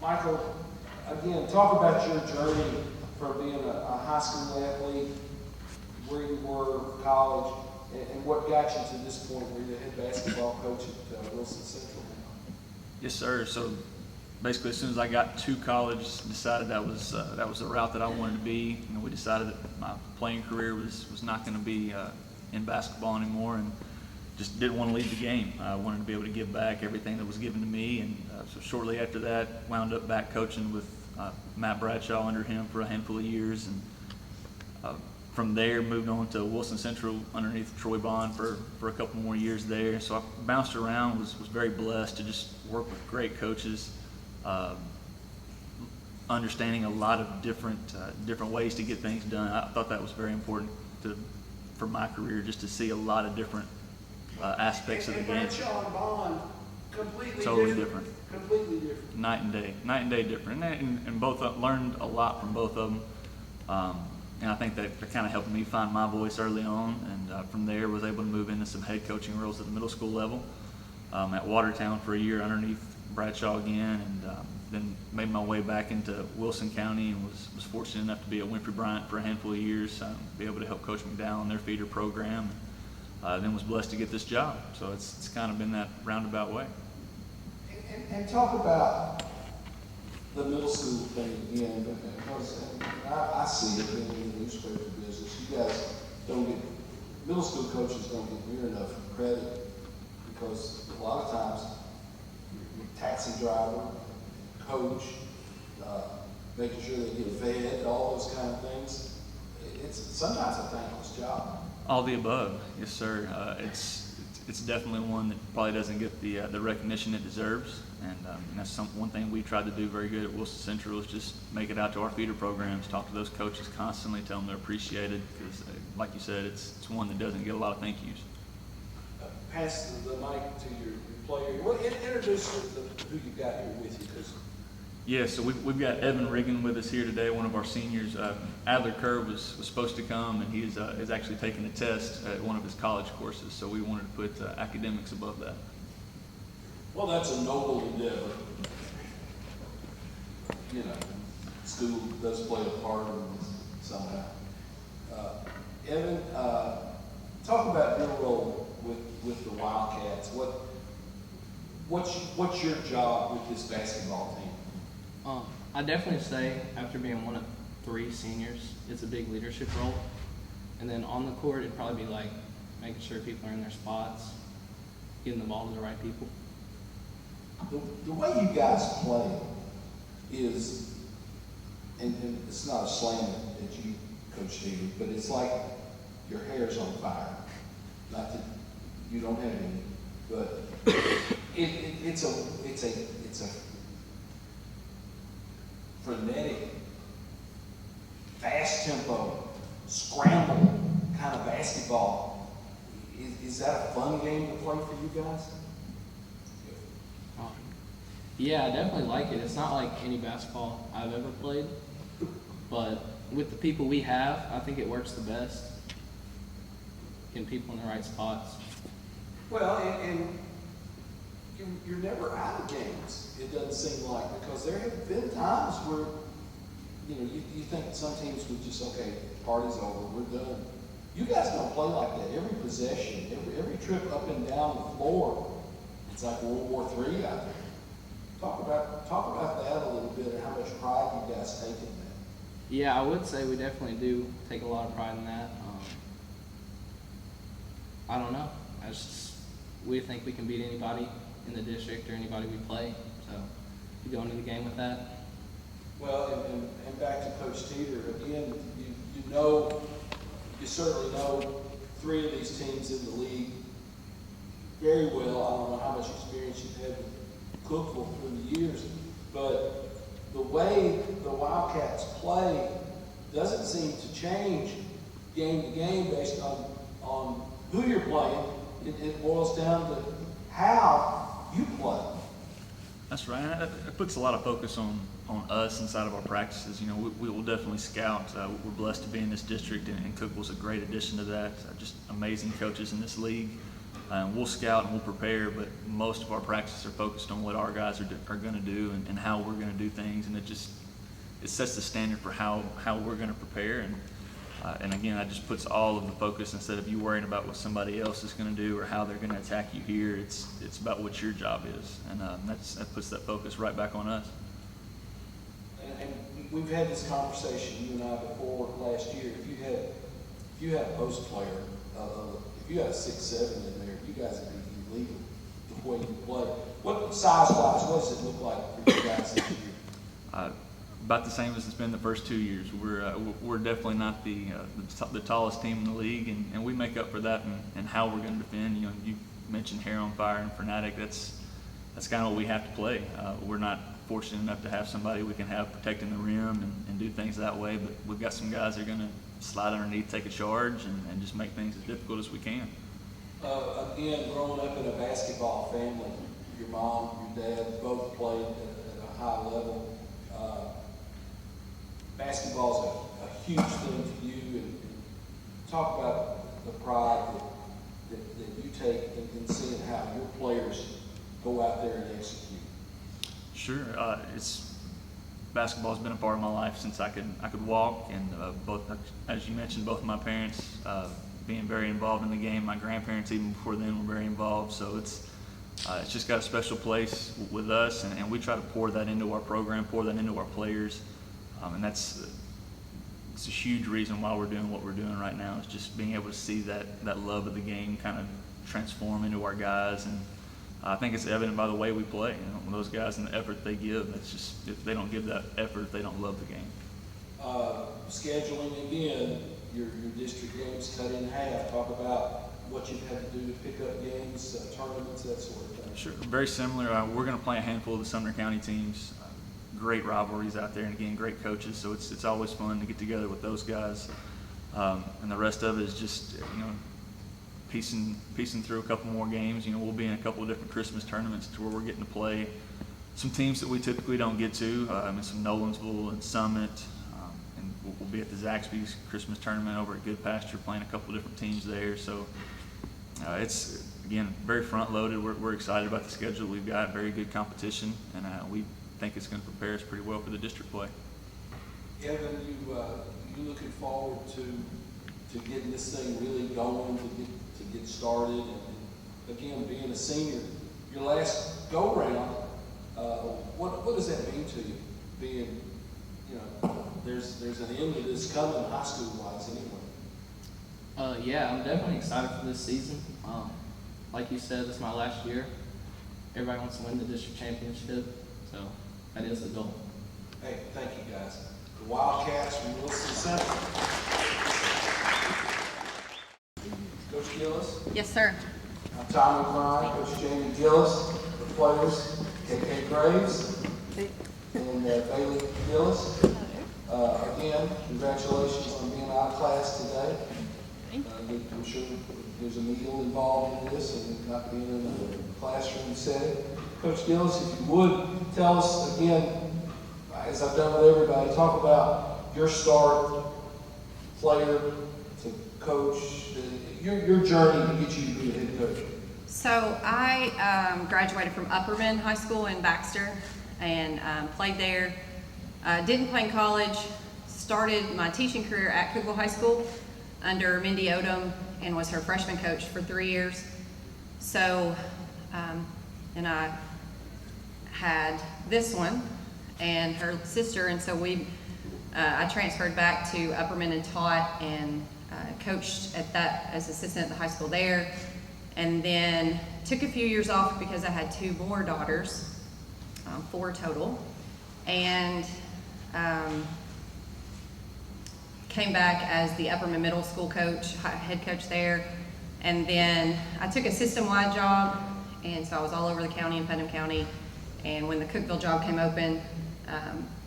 Michael, Again, talk about your journey from being a high school athlete, where you were, college, and what got you to this point where you're the head basketball coach at Wilson Central now.
Yes, sir. So basically, as soon as I got to college, decided that was the route that I wanted to be. You know, we decided that my playing career was not going to be in basketball anymore, and just didn't want to leave the game. I wanted to be able to give back everything that was given to me, and so shortly after that, wound up back coaching with Matt Bradshaw under him for a handful of years, and from there moved on to Wilson Central underneath Troy Bond for a couple more years there. So I bounced around, was very blessed to just work with great coaches, understanding a lot of different ways to get things done. I thought that was very important for my career, just to see a lot of different aspects of the game.
Bradshaw and Bond, completely
Totally
different. Completely different.
Night and day different, and both learned a lot from both of them. And I think that kind of helped me find my voice early on, and from there was able to move into some head coaching roles at the middle school level. At Watertown for a year underneath Bradshaw again, and then made my way back into Wilson County, and was fortunate enough to be at Winfrey Bryant for a handful of years, be able to help Coach McDowell in their feeder program. Then was blessed to get this job, so it's kind of been that roundabout way.
And talk about the middle school thing again, because I see it being in the newspaper business. You guys middle school coaches don't get near enough credit, because a lot of times you're taxi driver, coach, making sure they get fed, all those kind of things. It's sometimes a thankless job.
All the above, yes, sir. It's definitely one that probably doesn't get the recognition it deserves, and that's one thing we tried to do very good at Wilson Central, is just make it out to our feeder programs, talk to those coaches constantly, tell them they're appreciated, because like you said, it's one that doesn't get a lot of thank yous.
Pass the mic to your player. Well, introduce who you got here with you, because
yeah, so we've got Evan Riggan with us here today, one of our seniors. Adler Kerr was supposed to come, and he is actually taking a test at one of his college courses, so we wanted to put academics above that.
well, that's a noble endeavor. You know, school does play a part in this somehow. Evan, talk about your role with the Wildcats. What's your job with this basketball team?
I definitely say, after being one of 3 seniors, it's a big leadership role. And then on the court, it'd probably be like making sure people are in their spots, getting the ball to the right people.
The way you guys play is, and it's not a slam at you, Coach Teeter, but it's like your hair's on fire. Not that you don't have any, but it's a frenetic, fast tempo, scramble kind of basketball. Is that a fun game to play for you guys?
Yeah, I definitely like it. It's not like any basketball I've ever played, but with the people we have, I think it works the best. Getting people in the right spots.
Well, and you're never out of games, it doesn't seem like, because there have been times where, you think some teams would just, okay, party's over, we're done. You guys don't play like that. Every possession, every trip up and down the floor, it's like World War III out there. Talk about that a little bit, and how much pride you guys take in that.
Yeah, I would say we definitely do take a lot of pride in that. I don't know. We think we can beat anybody in the district or anybody we play. So we go into the game with that.
Well, and back to Coach Teeter, again, you certainly know 3 of these teams in the league very well. I don't know how much experience you've had with Cookeville through the years, but the way the Wildcats play doesn't seem to change game to game based on who you're playing. It boils down to how you play.
That's right. It puts a lot of focus on us inside of our practices. We will definitely scout. We're blessed to be in this district, and Cookeville's a great addition to that. Just amazing coaches in this league. We'll scout and we'll prepare, but most of our practices are focused on what our guys are going to do and how we're going to do things, and it just it sets the standard for how we're going to prepare. And again, that just puts all of the focus, instead of you worrying about what somebody else is going to do or how they're going to attack you here, it's about what your job is. And that puts that focus right back on us.
And we've had this conversation, you and I, before last year. If you had a post player, if you had a 6'7" in there, you guys would be illegal the way you play. What size-wise, what does it look like for you guys this year?
About the same as it's been the first 2 years. We're definitely not the tallest team in the league, and we make up for that and how we're going to defend. You know, you mentioned Hair on Fire and Fanatic. That's kind of what we have to play. We're not fortunate enough to have somebody we can have protecting the rim and do things that way, but we've got some guys that are going to slide underneath, take a charge, and just make things as difficult as we can.
Again, growing up in a basketball family, your mom, your dad both played at a high level. Basketball is a huge thing to you, and talk about the pride that you take in seeing how your players go out there and execute.
Sure, basketball's been a part of my life since I could walk, and both, as you mentioned, both of my parents being very involved in the game. My grandparents, even before then, were very involved. So it's just got a special place with us, and we try to pour that into our program, pour that into our players. And it's a huge reason why we're doing what we're doing right now, is just being able to see that love of the game kind of transform into our guys. And I think it's evident by the way we play. You know, those guys and the effort they give, it's just, if they don't give that effort, they don't love the game.
Scheduling, again, your district games cut in half. Talk about what you've had to do to pick up games, tournaments, that sort of thing.
Sure, very similar. We're going to play a handful of the Sumner County teams. Great rivalries out there, and again, great coaches. So it's always fun to get together with those guys. And the rest of it is just, you know, piecing through a couple more games. You know, we'll be in a couple of different Christmas tournaments to where we're getting to play some teams that we typically don't get to. Some Nolensville and Summit, and we'll be at the Zaxby's Christmas tournament over at Good Pasture, playing a couple of different teams there. So it's, again, very front loaded. We're excited about the schedule we've got. Very good competition, and we think it's going to prepare us pretty well for the district play.
Evan, you looking forward to getting this thing really going, to get started, and again, being a senior, your last go round, what does that mean to you? Being, you know, there's an end to this coming, high school wise anyway.
Yeah, I'm definitely excited for this season. Like you said, this is my last year. Everybody wants to win the district championship, so that is the goal.
Hey, thank you guys. The Wildcats from Wilson Central. Coach Gillis.
Yes, sir.
I'm Tommy Bryan, Coach Jaime Gillis, the players, K.K. Graves, and Bailey Gillis. Again, congratulations on being out of class today. I'm sure there's a meal involved in this and not being in a classroom setting. Coach Gillis, if you would, tell us again, as I've done with everybody, talk about your start, player to coach, your journey to get you to be a head coach.
So I graduated from Upperman High School in Baxter and played there. Didn't play in college. Started my teaching career at Cookeville High School under Mindy Odom and was her freshman coach for 3 years. So, and I had this one and her sister, and so I transferred back to Upperman and taught and coached at that as assistant at the high school there, and then took a few years off because I had 2 more daughters, 4 total, and came back as the Upperman Middle School coach, head coach there, and then I took a system-wide job, and so I was all over the county in Putnam County, and when the Cookeville job came open,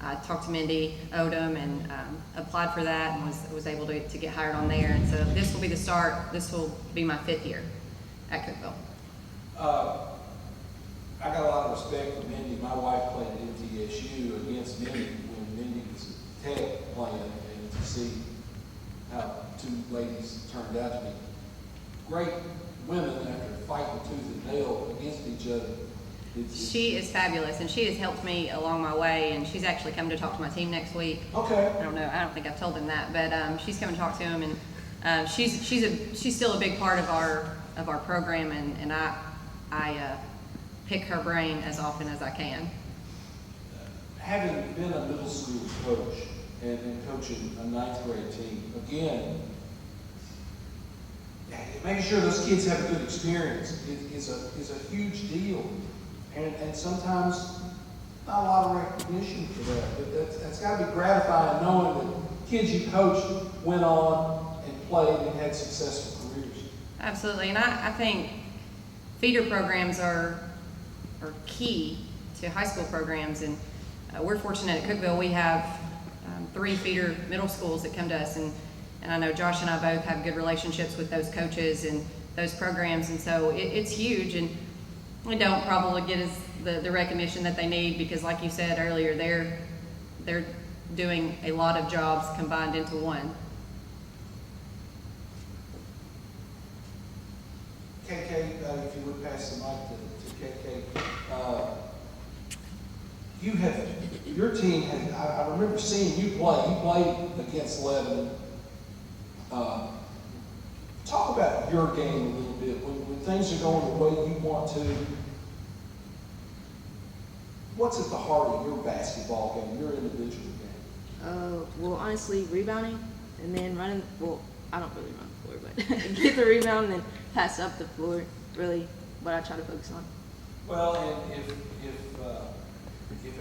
I talked to Mindy Odom and applied for that and was able to get hired on there, and so this will be the start. This will be my 5th year at Cookeville.
I got a lot of respect for Mindy. My wife played at MTSU against Mindy when Mindy was at Tech playing, and to see how 2 ladies turned out to be great women after fighting tooth and nail against each other.
She is fabulous, and she has helped me along my way, and she's actually coming to talk to my team next week.
Okay.
I don't think I've told them that, but she's coming to talk to him, and she's still a big part of our program, and I pick her brain as often as I can.
Having been a middle school coach and coaching a 9th grade team, again, making sure those kids have a good experience is a huge deal. And sometimes not a lot of recognition for that, but that's got to be gratifying knowing that kids you coached went on and played and had successful careers.
Absolutely, and I think feeder programs are key to high school programs, and we're fortunate at Cookeville. We have 3 feeder middle schools that come to us, and I know Josh and I both have good relationships with those coaches and those programs, and so it's huge, and we don't probably get the recognition that they need because, like you said earlier, they're doing a lot of jobs combined into one.
KK, if you would pass the mic to KK. Your team had, I remember seeing you play. You played against Lebanon. Talk about your game a little bit. When things are going the way you want to, what's at the heart of your basketball game, your individual game?
Well, honestly, rebounding and then running. Well, I don't really run the floor, but get the rebound and then pass up the floor. Really, what I try to focus on.
Well, and if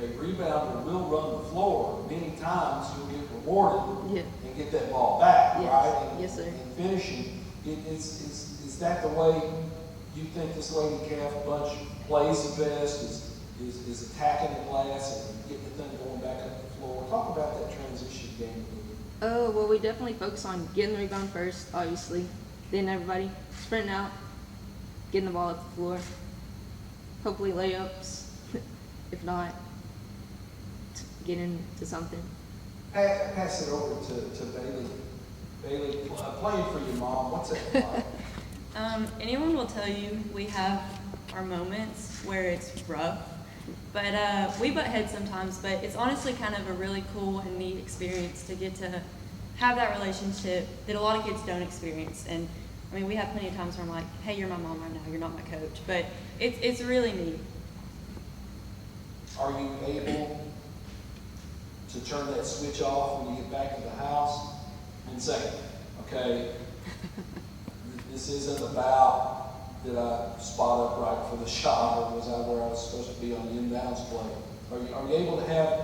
a rebounder will run the floor, many times you'll get rewarded and get that ball back, right?
Yes, sir.
And finishing. Is that the way you think this Lady Calf bunch plays the best? Is attacking the glass and getting the thing going back up the floor? Talk about that transition game a little bit.
Well, we definitely focus on getting the rebound first, obviously. Then everybody sprinting out, getting the ball up the floor. Hopefully layups. If not, get into something.
Pass it over to Bailey. Bailey, playing for your mom, what's that like?
Anyone will tell you we have our moments where it's rough, but we butt heads sometimes, but it's honestly kind of a really cool and neat experience to get to have that relationship that a lot of kids don't experience. And I mean, we have plenty of times where I'm like, hey, you're my mom right now, you're not my coach, but it's really neat.
Are you able to turn that switch off when you get back to the house and say, okay, this isn't about did I spot up right for the shot or was I where I was supposed to be on the inbounds play? Are you able to have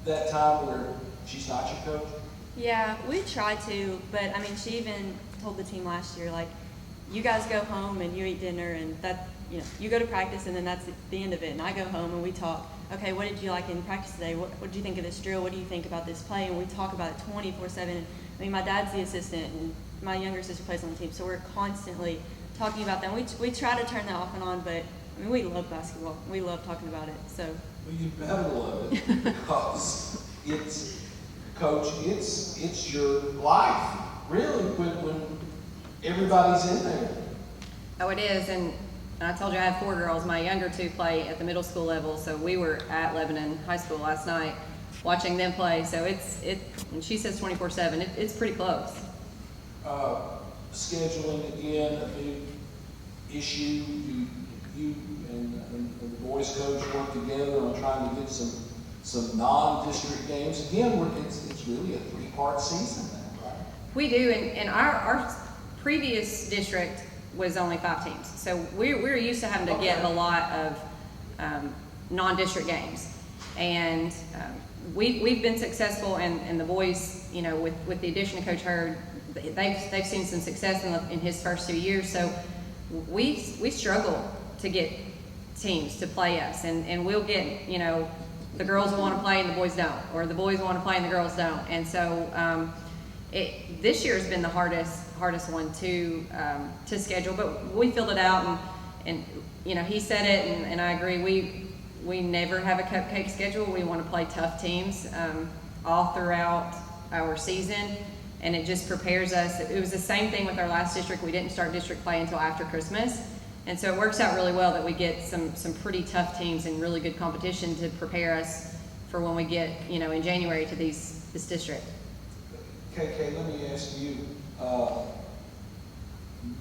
that time where she's not your coach?
Yeah, we try to, but I mean, she even told the team last year, like, you guys go home and you eat dinner and that, you know, you go to practice and then that's the end of it. And I go home and we talk, okay, what did you like in practice today? What did you think of this drill? What do you think about this play? And we talk about it 24/7. I mean, my dad's the assistant and my younger sister plays on the team, so we're constantly talking about that. We try to turn that off and on, but I mean, we love basketball. We love talking about it, so.
Well, you better love it because it's, Coach, it's your life, really, when everybody's in there.
Oh, it is, and I told you I have 4 girls. My younger 2 play at the middle school level, so we were at Lebanon High School last night watching them play. So and she says 24/7. It's pretty close.
Scheduling again, a big issue. You and the boys coach work together on trying to get some non-district games. Again, it's really a 3-part season now, right?
We do, and our previous district was only 5 teams. So we're used to having to get a lot of non-district games. And we've been successful, and the boys, you know, with the addition of Coach Hurd, they've seen some success in his first 2 years. So we struggle to get teams to play us, and we'll get, you know, the girls want to play and the boys don't, or the boys want to play and the girls don't. And so this year has been the hardest one to schedule, but we filled it out, and you know, he said it, and I agree. We never have a cupcake schedule. We want to play tough teams all throughout our season, and it just prepares us. It was the same thing with our last district. We didn't start district play until after Christmas, And so it works out really well that we get some pretty tough teams and really good competition to prepare us for when we get, in January to this district.
KK, let me ask you,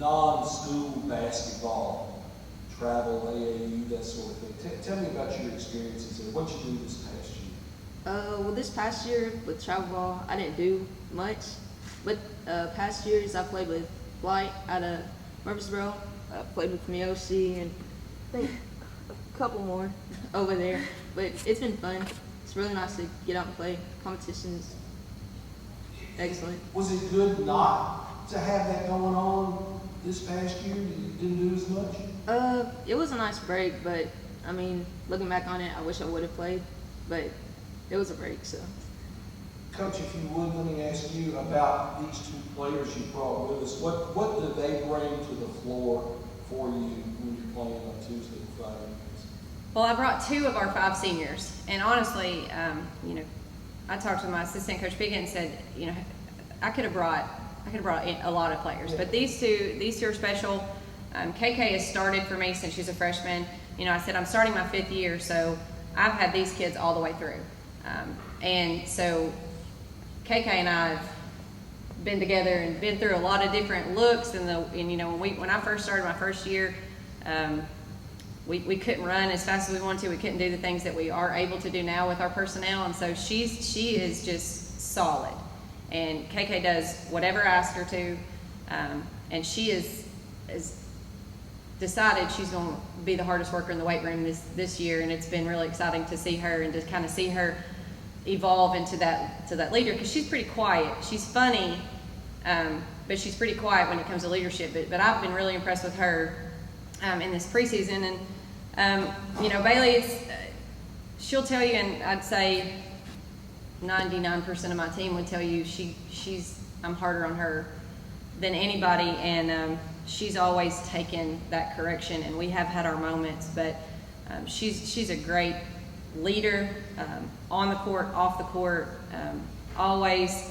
non-school basketball, travel, AAU, that sort of thing. Tell me about your experiences there. What you do this past year?
Well, this past year with travel ball, I didn't do much. But past years, I played with Flight out of Murfreesboro. I played with Meioshe and I think a couple more over there. But it's been fun. It's really nice to get out and play. Competition's excellent.
Was it good not to have that going on this past year? You didn't do as much?
It was a nice break, but I mean, looking back on it, I wish I would have played. But it was a break, so.
Coach, if you would, let me ask you about these two players you brought with us. What do they bring to the floor for you when you're playing on Tuesday and Friday nights?
Well, I brought 2 of our 5 seniors, and honestly, I talked to my assistant coach Pickett and said, I could have brought a lot of players, but these two are special. KK has started for me since she's a freshman. I said I'm starting my 5th year, so I've had these kids all the way through, and so KK and I have been together and been through a lot of different looks. And when I first started my first year, we couldn't run as fast as we wanted to. We couldn't do the things that we are able to do now with our personnel. And so she is just solid. And KK does whatever I ask her to. And she is decided she's going to be the hardest worker in the weight room this year. And it's been really exciting to see her and to kind of see her evolve into that leader, because she's pretty quiet. She's funny, but she's pretty quiet when it comes to leadership. But I've been really impressed with her in this preseason. And Bailey, she'll tell you, and I'd say 99% of my team would tell you I'm harder on her than anybody, and she's always taken that correction. And we have had our moments, but she's a great leader, on the court, off the court, always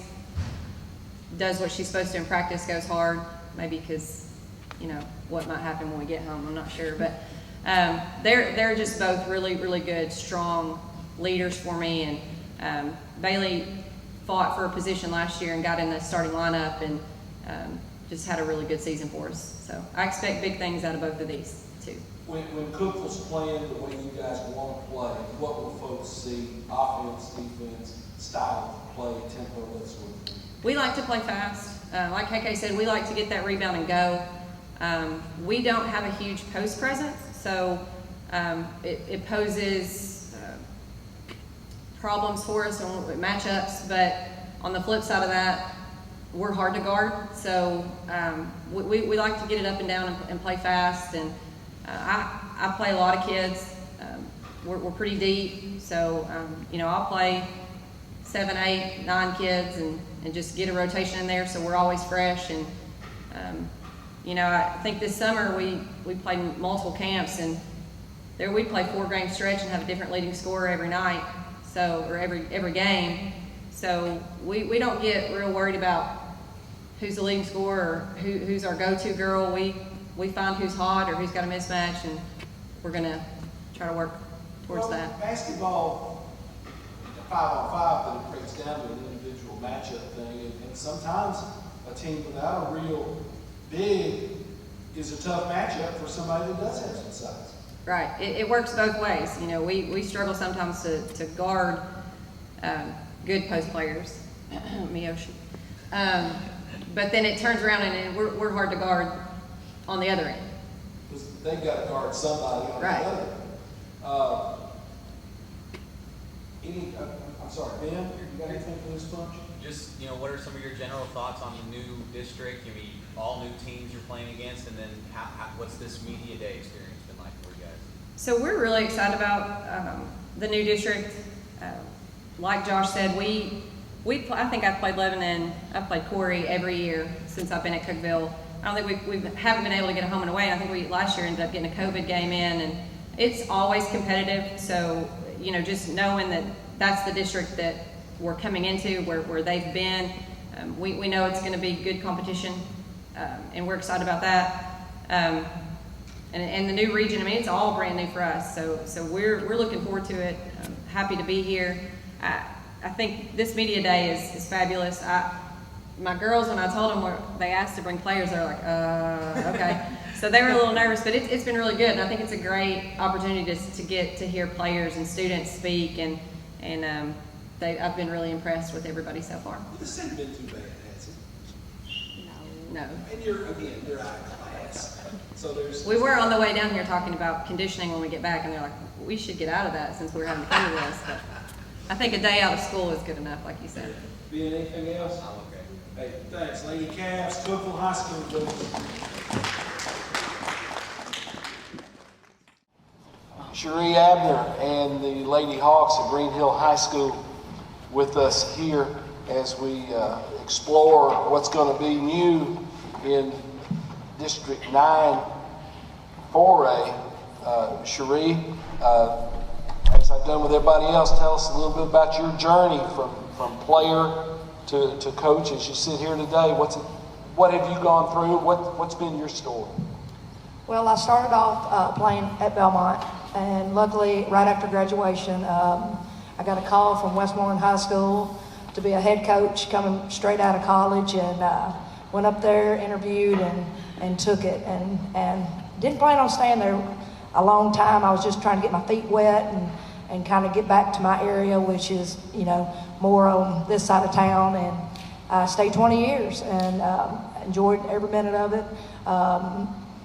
does what she's supposed to in practice, goes hard, maybe because, what might happen when we get home, I'm not sure. But they're just both really, really good, strong leaders for me. And Bailey fought for a position last year and got in the starting lineup and just had a really good season for us. So I expect big things out of both of these too.
When Cookeville's playing the way you guys want to play, what will folks see? Offense, defense, style of play, tempo, that sort of thing?
We like to play fast. Like KK said, we like to get that rebound and go. We don't have a huge post presence, so it poses problems for us on matchups. But on the flip side of that, we're hard to guard. So we like to get it up and down and play fast. And I play a lot of kids. We're pretty deep, so I'll play 7, 8, 9 kids and just get a rotation in there, so we're always fresh. And I think this summer we played multiple camps, and there we play 4-game stretch and have a different leading scorer every night, or every game. So we don't get real worried about who's the leading scorer or who's our go-to girl. We find who's hot or who's got a mismatch, and we're going to try to work towards that.
Basketball, 5-on-5, but it breaks down to an individual matchup thing. And sometimes a team without a real big is a tough matchup for somebody that does have some size.
Right. It works both ways. We struggle sometimes to guard good post players, Meioshe. But then it turns around and we're hard to guard on the other end.
Because they've got to guard somebody on the other end. I'm sorry, Ben, you got anything for this bunch?
Just, what are some of your general thoughts on the new district? All new teams you're playing against, and then what's this media day experience been like for you guys?
So we're really excited about the new district. Like Josh said, I think I've played Lebanon, I've played Cory every year since I've been at Cookeville. I don't think we haven't been able to get a home and away. I think we last year ended up getting a COVID game in, and it's always competitive. So, just knowing that that's the district that we're coming into, where they've been, we know it's going to be good competition, and we're excited about that. And the new region, I mean, it's all brand new for us, so we're looking forward to it. I'm happy to be here. I think this media day is fabulous. My girls, when I told them they asked to bring players, they're like, okay. So they were a little nervous, but it's been really good, and I think it's a great opportunity to get to hear players and students speak, and I've been really impressed with everybody so far.
Well, this hasn't been too bad, has it?
No.
And you're out of class. So
We were on the way down here talking about conditioning when we get back, and they're like, we should get out of that since we're having to cover this. But I think a day out of school is good enough, like you said.
Being anything else? Okay. Hey, thanks. Lady Cavs, Cookeville High School.
Cherie, Abner, and the Lady Hawks at Green Hill High School with us here as we explore what's going to be new in District 9 4A. Cherie, as I've done with everybody else, tell us a little bit about your journey from player to coach as you sit here today. What have you gone through? What's been your story?
Well, I started off playing at Belmont, and luckily, right after graduation, I got a call from Westmoreland High School to be a head coach coming straight out of college, and went up there, interviewed, and took it, and didn't plan on staying there a long time. I was just trying to get my feet wet and kind of get back to my area, which is, more on this side of town, and I stayed 20 years and enjoyed every minute of it.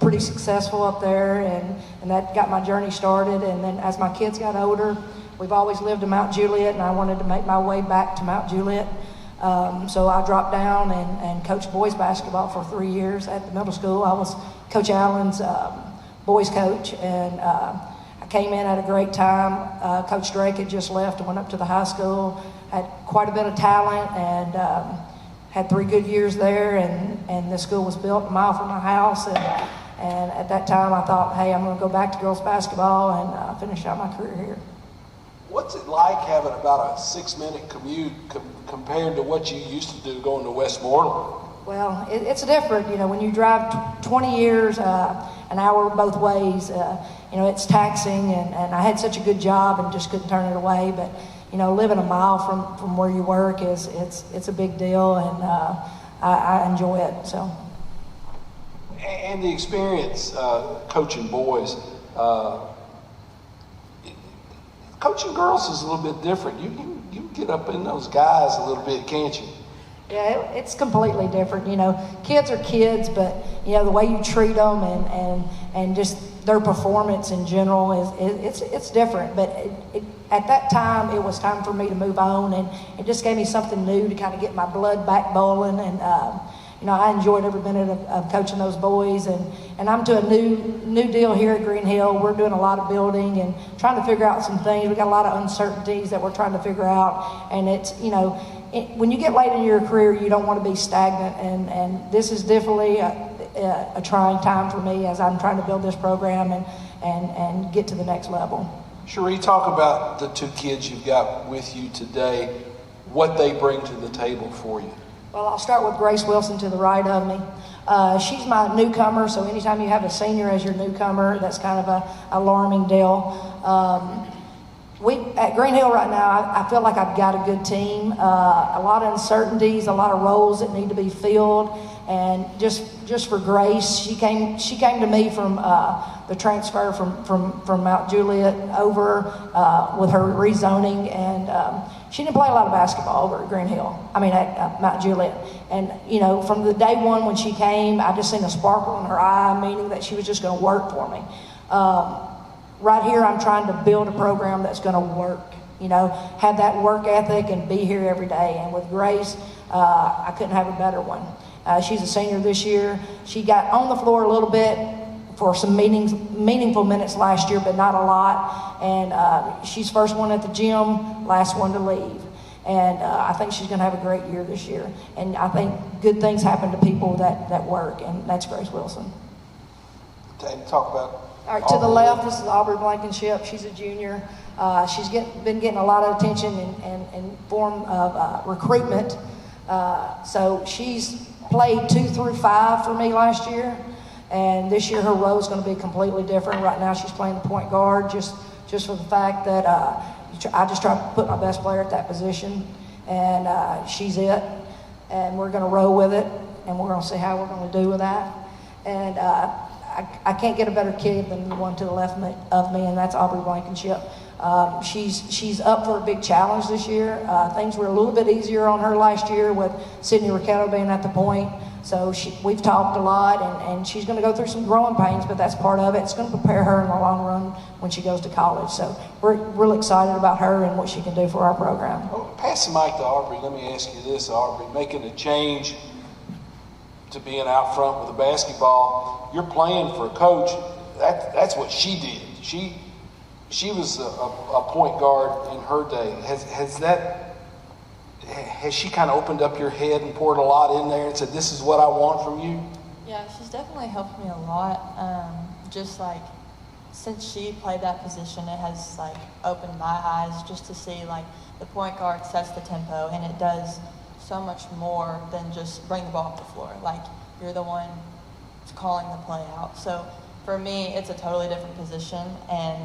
Pretty successful up there, and that got my journey started. And then as my kids got older, we've always lived in Mount Juliet, and I wanted to make my way back to Mount Juliet. So I dropped down and coached boys basketball for 3 years at the middle school. I was Coach Allen's boys coach, and I came in at a great time. Coach Drake had just left and went up to the high school, had quite a bit of talent, and had 3 good years there, and the school was built a mile from my house, and at that time I thought, hey, I'm going to go back to girls basketball and finish out my career here.
What's it like having about a 6-minute commute compared to what you used to do going to Westmoreland?
Well, it's different. When you drive 20 years, an hour both ways, it's taxing, and I had such a good job and just couldn't turn it away. But, living a mile from where you work it's a big deal, and I enjoy it. So.
And the experience coaching boys. Coaching girls is a little bit different. You get up in those guys a little bit, can't you?
Yeah, it's completely different. Kids are kids, but the way you treat them and just their performance in general it's different. But at that time, it was time for me to move on, and it just gave me something new to kind of get my blood back boiling. And I enjoyed every minute of coaching those boys, and I'm to a new deal here at Green Hill. We're doing a lot of building and trying to figure out some things. We got a lot of uncertainties that we're trying to figure out, and it's when you get late in your career, you don't want to be stagnant, and this is definitely a trying time for me as I'm trying to build this program and get to the next level.
Cherie, talk about the 2 kids you've got with you today, what they bring to the table for you.
Well, I'll start with Grace Wilson to the right of me. She's my newcomer, so anytime you have a senior as your newcomer, that's kind of a alarming deal. At Green Hill right now, I feel like I've got a good team. A lot of uncertainties, a lot of roles that need to be filled, and just for Grace, she came to me from the transfer from Mount Juliet over with her rezoning, and she didn't play a lot of basketball over at Green Hill. At Mount Juliet. And, from the day one when she came, I just seen a sparkle in her eye, meaning that she was just going to work for me. Right here, I'm trying to build a program that's going to work, have that work ethic and be here every day. And with Grace, I couldn't have a better one. She's a senior this year. She got on the floor a little bit for some meaningful minutes last year, but not a lot. And she's first one at the gym, last one to leave. And I think she's going to have a great year this year. And I think good things happen to people that work, and that's Grace Wilson.
Talk about.
All right, to the left, this is Aubrey Blankenship. She's a junior. She's been getting a lot of attention in form of recruitment. So she's played 2 through 5 for me last year. And this year her role is going to be completely different. Right now she's playing the point guard just for the fact that I just try to put my best player at that position, and she's it. And we're going to roll with it, and we're going to see how we're going to do with that. And I can't get a better kid than the one to the left of me, and that's Aubrey Blankenship. She's up for a big challenge this year. Things were a little bit easier on her last year with Sydney Ricchetto being at the point. So we've talked a lot, and she's going to go through some growing pains, but that's part of it. It's going to prepare her in the long run when she goes to college. So we're really excited about her and what she can do for our program.
Well, pass the mic to Aubrey. Let me ask you this, Aubrey. Making a change to being out front with the basketball, you're playing for a coach. That's what she did. She was a point guard in her day. Has she kind of opened up your head and poured a lot in there and said, this is what I want from you?
Yeah, she's definitely helped me a lot. Just like, since she played that position, it has like opened my eyes just to see like the point guard sets the tempo, and it does so much more than just bring the ball up the floor. Like, you're the one calling the play out. So for me, it's a totally different position, and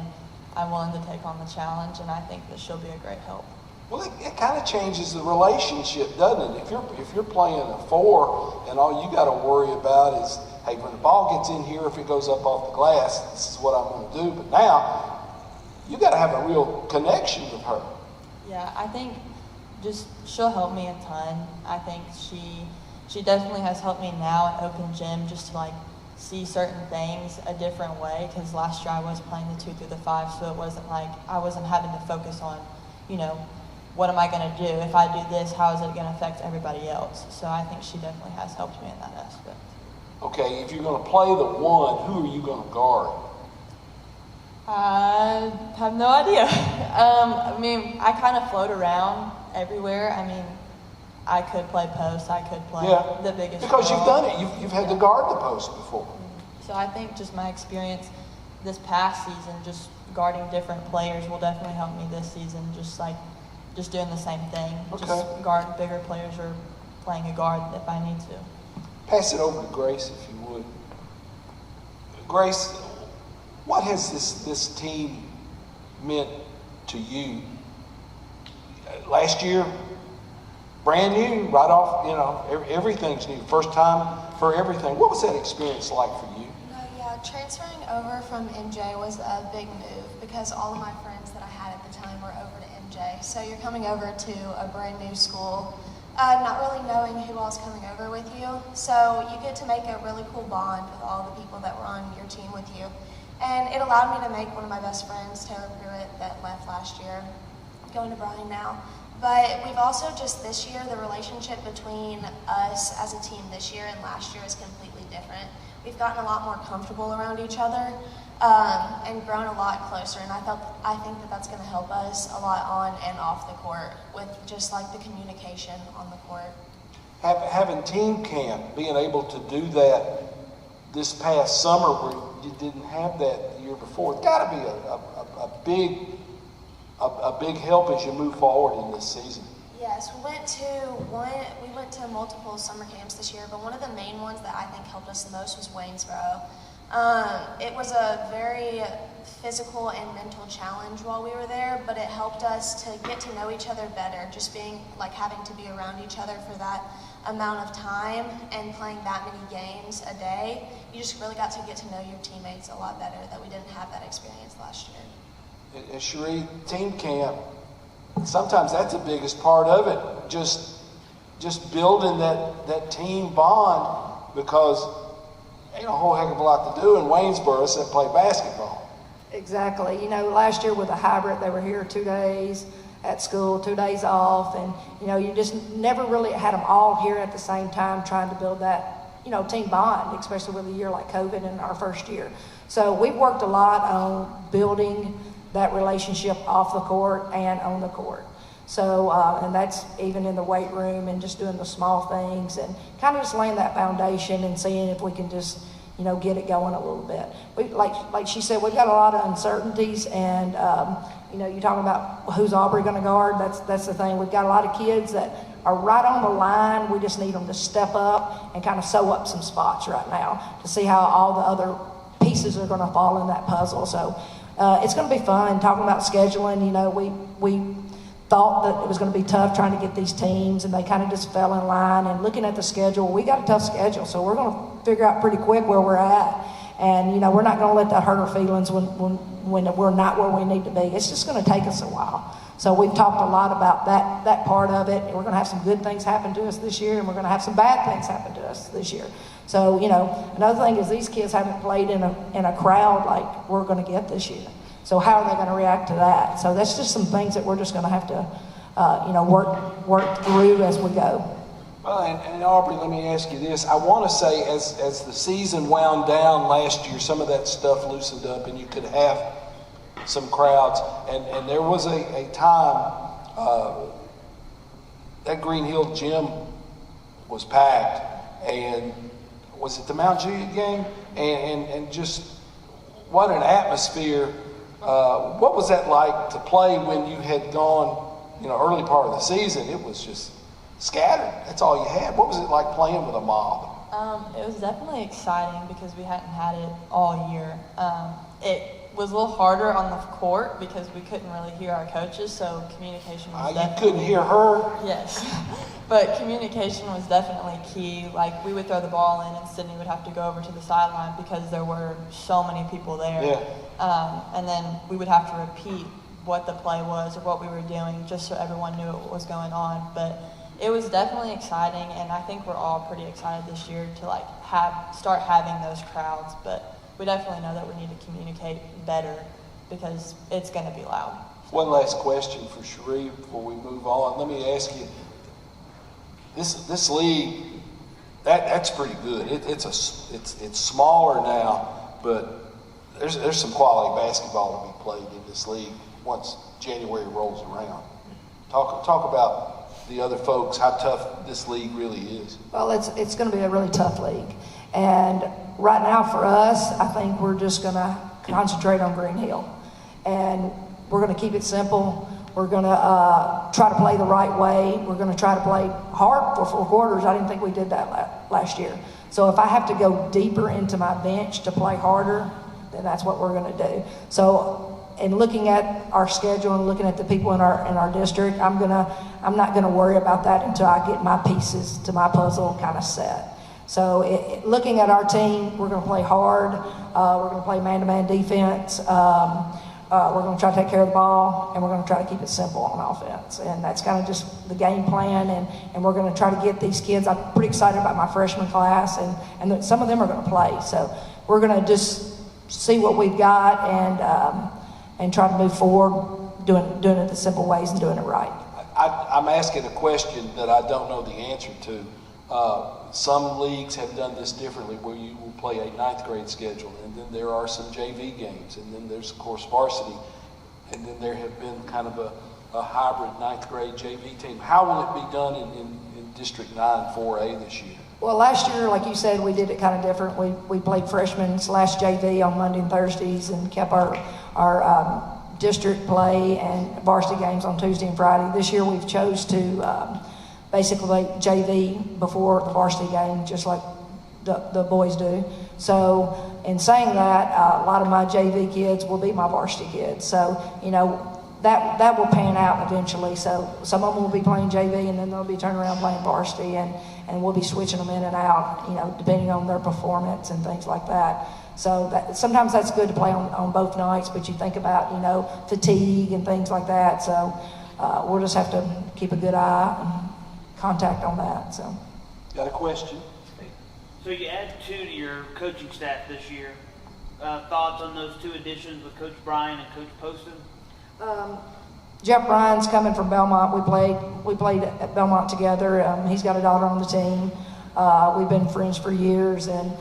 I'm willing to take on the challenge, and I think that she'll be a great help.
Well, it kind of changes the relationship, doesn't it? If you're playing a 4 and all you got to worry about is, hey, when the ball gets in here, if it goes up off the glass, this is what I'm going to do. But now, you got to have a real connection with her.
Yeah, I think just she'll help me a ton. I think she definitely has helped me now at Open Gym just to like see certain things a different way, because last year I was playing the 2 through the 5, so it wasn't like I wasn't having to focus on, what am I going to do? If I do this, how is it going to affect everybody else? So I think she definitely has helped me in that aspect.
Okay, if you're going to play the 1, who are you going to guard?
I have no idea. I kind of float around everywhere. I could play post. I could play the biggest.
Because you've done it. You've had to guard the post before.
So I think just my experience this past season, just guarding different players, will definitely help me this season. Just doing the same thing.
Okay.
Just guard bigger players or playing a guard if I need to.
Pass it over to Grace, if you would. Grace, what has this team meant to you? Last year, brand new, right off, everything's new. First time for everything. What was that experience like for you?
Transferring over from MJ was a big move because all of my friends that I had at the time were over to MJ. So you're coming over to a brand new school, not really knowing who else coming over with you. So you get to make a really cool bond with all the people that were on your team with you. And it allowed me to make one of my best friends, Taylor Pruitt, that left last year, going to Bryan now. But we've also just this year, the relationship between us as a team this year and last year is completely different. We've gotten a lot more comfortable around each other and grown a lot closer. And I think that that's going to help us a lot on and off the court with just like the communication on the court.
Having team camp, being able to do that this past summer where you didn't have that the year before, it's got to be a big help as you move forward in this season.
Yes, we went to multiple summer camps this year, but one of the main ones that I think helped us the most was Waynesboro. It was a very physical and mental challenge while we were there, but it helped us to get to know each other better, just being like having to be around each other for that amount of time and playing that many games a day. You just really got to get to know your teammates a lot better, that we didn't have that experience last year.
And Cherie, team camp, sometimes that's the biggest part of it, just building that team bond, because ain't a whole heck of a lot to do in Waynesboro except play basketball.
Exactly. Last year with a hybrid, they were here 2 days at school, 2 days off, and you just never really had them all here at the same time trying to build that team bond, especially with a year like COVID in our first year. So we've worked a lot on building that relationship off the court and on the court. So, and that's even in the weight room and just doing the small things and kind of just laying that foundation and seeing if we can just, get it going a little bit. Like she said, we've got a lot of uncertainties, and you're talking about who's Aubrey going to guard. That's the thing. We've got a lot of kids that are right on the line. We just need them to step up and kind of sew up some spots right now to see how all the other pieces are going to fall in that puzzle. So it's going to be fun. Talking about scheduling, we thought that it was going to be tough trying to get these teams, and they kind of just fell in line. And looking at the schedule, we got a tough schedule, so we're going to figure out pretty quick where we're at. And we're not going to let that hurt our feelings when we're not where we need to be. It's just going to take us a while. So we've talked a lot about that part of it. We're going to have some good things happen to us this year, and we're going to have some bad things happen to us this year. So another thing is these kids haven't played in a crowd like we're going to get this year. So how are they going to react to that? So that's just some things that we're just going to have to, work through as we go.
Well, and Aubrey, let me ask you this. I want to say as the season wound down last year, some of that stuff loosened up and you could have some crowds. And there was a time that Green Hill gym was packed. And was it the Mount Juliet game? And just what an atmosphere. What was that like to play when you had gone, early part of the season? It was just scattered. That's all you had. What was it like playing with a mob?
It was definitely exciting because we hadn't had it all year. It was a little harder on the court because we couldn't really hear our coaches, so communication was
You couldn't hear her?
Yes. But communication was definitely key. Like, we would throw the ball in and Sydney would have to go over to the sideline because there were so many people there.
Yeah.
And then we would have to repeat what the play was or what we were doing just so everyone knew what was going on. But it was definitely exciting, and I think we're all pretty excited this year to start having those crowds. But we definitely know that we need to communicate better because it's going to be loud.
One last question for Cherie before we move on. Let me ask you, this league, that's pretty good. It's smaller now, but there's some quality basketball to be played in this league once January rolls around. Talk about the other folks, how tough this league really is.
Well, it's going to be a really tough league. And right now for us, I think we're just going to concentrate on Green Hill. And we're going to keep it simple. We're going to try to play the right way. We're going to try to play hard for 4 quarters. I didn't think we did that last year. So if I have to go deeper into my bench to play harder, then that's what we're going to do. So in looking at our schedule and looking at the people in our district, I'm not going to worry about that until I get my pieces to my puzzle kind of set. So looking at our team, we're going to play hard. We're going to play man-to-man defense. We're going to try to take care of the ball, and we're going to try to keep it simple on offense. And that's kind of just the game plan, and we're going to try to get these kids. I'm pretty excited about my freshman class, and some of them are going to play. So we're going to just see what we've got and try to move forward, doing it the simple ways and doing it right.
I'm asking a question that I don't know the answer to. Some leagues have done this differently, where you will play a 9th grade schedule, and then there are some JV games, and then there's, of course, varsity, and then there have been kind of a hybrid 9th grade JV team. How will it be done in District 9 4A this year?
Well, last year, like you said, we did it kind of different. We played freshmen/JV on Monday and Thursdays and kept our district play and varsity games on Tuesday and Friday. This year we've chose to basically play JV before the varsity game, just like the boys do. So in saying that, a lot of my JV kids will be my varsity kids. So, that will pan out eventually. So some of them will be playing JV, and then they'll be turning around playing varsity, and we'll be switching them in and out, depending on their performance and things like that. So sometimes that's good to play on both nights, but you think about, fatigue and things like that. So we'll just have to keep a good eye and contact on that. So,
got a question?
So you add 2 to your coaching staff this year. Thoughts on those 2 additions with Coach Bryan and Coach Poston?
Jeff Bryan's coming from Belmont. We played at Belmont together. He's got a daughter on the team. We've been friends for years, and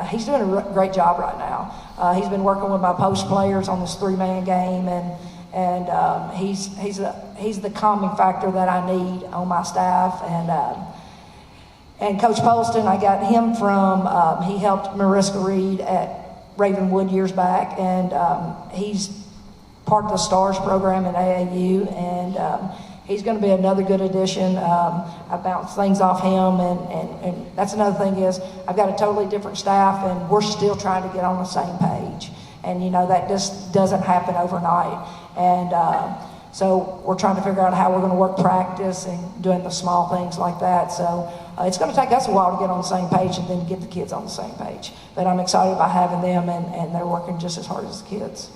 he's doing a great job right now. He's been working with my post players on this 3-man game, and he's the calming factor that I need on my staff, And Coach Poston, I got him from, he helped Mariska Reed at Ravenwood years back, and he's part of the STARS program at AAU, and he's going to be another good addition. I bounce things off him, and that's another thing is I've got a totally different staff, and we're still trying to get on the same page. And, you know, that just doesn't happen overnight. And so we're trying to figure out how we're going to work practice and doing the small things like that. So it's going to take us a while to get on the same page and then get the kids on the same page. But I'm excited about having them, and they're working just as hard as the kids.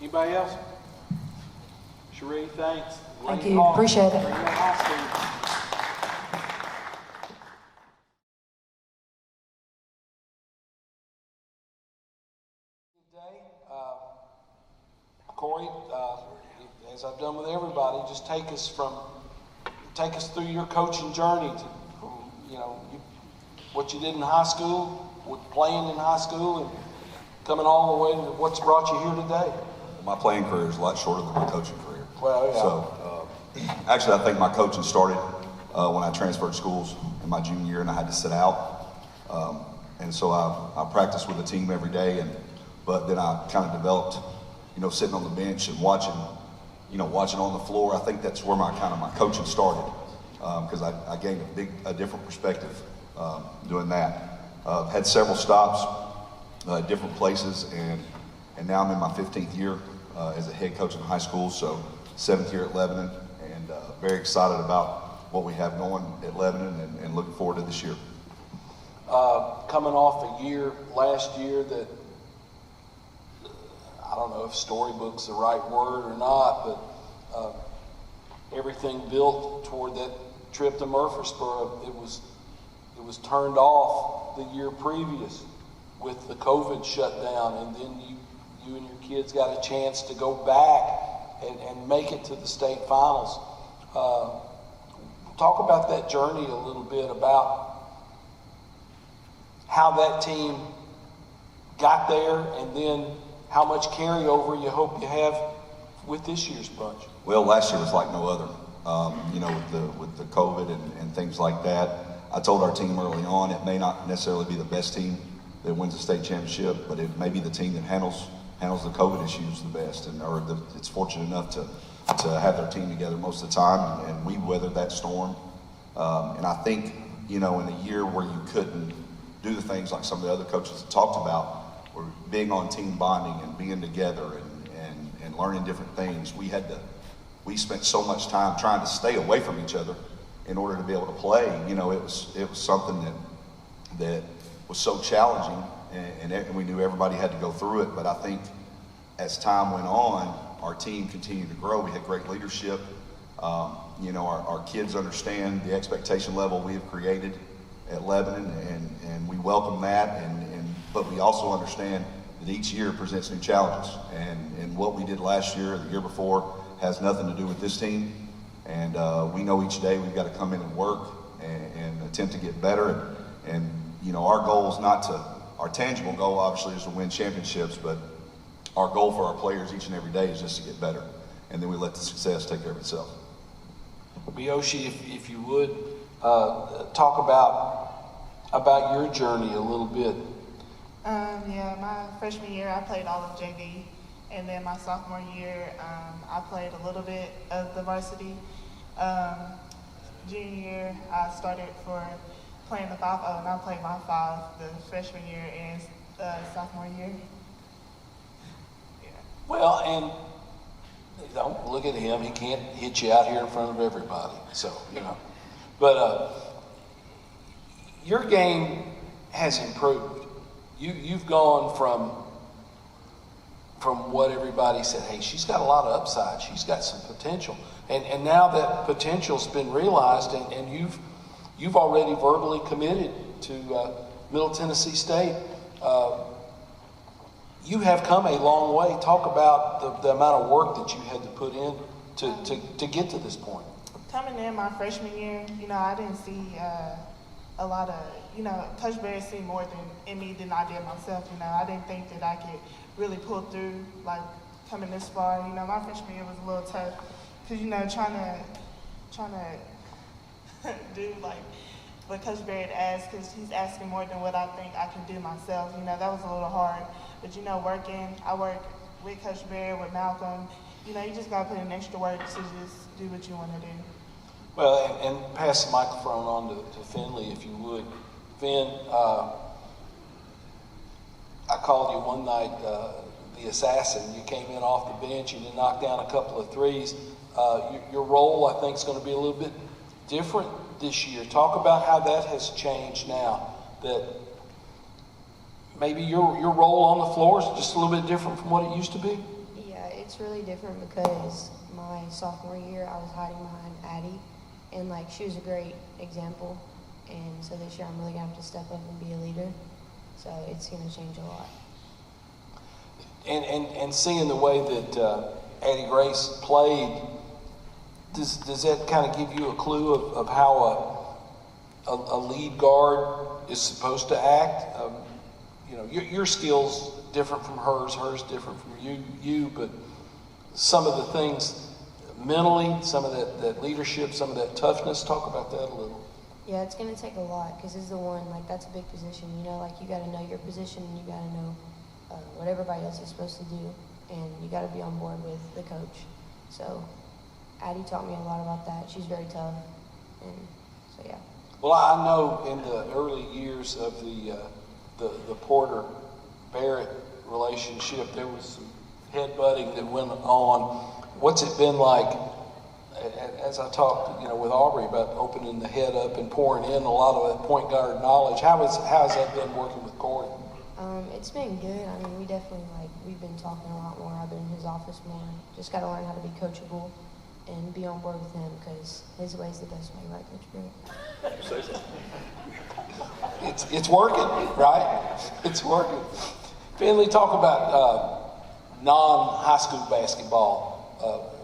Anybody else? Cherie, thanks.
Thank you. Appreciate it.
Cory, as I've done with everybody, just take us through your coaching journey, from what you did in high school, with playing in high school, and coming all the way to what's brought you here today.
My playing career is a lot shorter than my coaching career.
Well, yeah.
So, actually, I think my coaching started when I transferred schools in my junior year, and I had to sit out. And so I practiced with the team every day, but then I kind of developed, sitting on the bench and watching on the floor. I think that's where my coaching started, because I gained a different perspective doing that. Had several stops, different places, and now I'm in my 15th year as a head coach in high school, so 7th year at Lebanon, and very excited about what we have going at Lebanon and looking forward to this year.
Coming off a year last year that, I don't know if storybook's the right word or not, but everything built toward that trip to Murfreesboro. It was turned off the year previous with the COVID shutdown, and then you and your kids got a chance to go back and make it to the state finals. Talk about that journey a little bit, about how that team got there, and then how much carryover you hope you have with this year's bunch.
Well, last year was like no other, with the COVID and things like that. I told our team early on, it may not necessarily be the best team that wins the state championship, but it may be the team that handles the COVID issues the best, it's fortunate enough to have their team together most of the time, and we weathered that storm. And I think, in a year where you couldn't do the things like some of the other coaches have talked about, or being on team bonding and being together and learning different things, we spent so much time trying to stay away from each other in order to be able to play. It was something that was so challenging, and we knew everybody had to go through it. But I think as time went on, our team continued to grow. We had great leadership. Our kids understand the expectation level we have created at Lebanon, and we welcome that. But we also understand that each year presents new challenges, and what we did last year or the year before has nothing to do with this team. And we know each day we've got to come in and work and attempt to get better. And our goal is our tangible goal obviously is to win championships, but our goal for our players each and every day is just to get better. And then we let the success take care of itself.
Meioshe, if you would, talk about your journey a little bit.
Yeah, my freshman year I played all of JV, and then my sophomore year I played a little bit of the varsity. Junior year I started for playing the 5-0, and I played my 5 the freshman year and sophomore year. Yeah.
Well, and don't look at him, he can't hit you out here in front of everybody, so, But your game has improved. You've gone from what everybody said, hey, she's got a lot of upside, she's got some potential. And now that potential's been realized, and you've already verbally committed to Middle Tennessee State. You have come a long way. Talk about the amount of work that you had to put in to get to this point.
Coming in my freshman year, I didn't see a lot of, Coach Barrett seen more in me than I did myself. I didn't think that I could really pull through, like, coming this far. My freshman year was a little tough because, trying to do like what Coach Barrett asked, because he's asking more than what I think I can do myself. You know, that was a little hard. But you know, I work with Coach Barrett, with Malcolm. You know, you just got to put in extra work to just do what you want to do.
Well, and pass the microphone on to Finley, if you would. Finn, I called you one night the assassin. You came in off the bench and you knocked down a couple of threes. Your role, I think, is going to be a little bit different this year. Talk about how that has changed now, that maybe your role on the floor is just a little bit different from what it used to be.
Yeah, it's really different because my sophomore year I was hiding behind Addie, and like she was a great example, and so this year I'm really gonna have to step up and be a leader, so it's gonna change a lot.
And seeing the way that Addie Grace played, does that kind of give you a clue of how a lead guard is supposed to act? You know, your skills different from hers different from you, but some of the things mentally, some of that leadership, some of that toughness, talk about that a little.
Yeah, it's going to take a lot because it's the one, like that's a big position, you know, like you got to know your position and you got to know what everybody else is supposed to do, and you got to be on board with the coach. So Addie taught me a lot about that. She's very tough, and so yeah.
Well, I know in the early years of the Porter Barrett relationship, there was some headbutting that went on. What's it been like, as I talked, you know, with Aubrey about opening the head up and pouring in a lot of that point guard knowledge? How has that been working with Cory?
It's been good. I mean, we've been talking a lot more. I've been in his office more. Just got to learn how to be coachable and be on board with him because his way is the best way, right, Coach Barrett?
It's working, right? It's working. Finley, talk about non-high school basketball,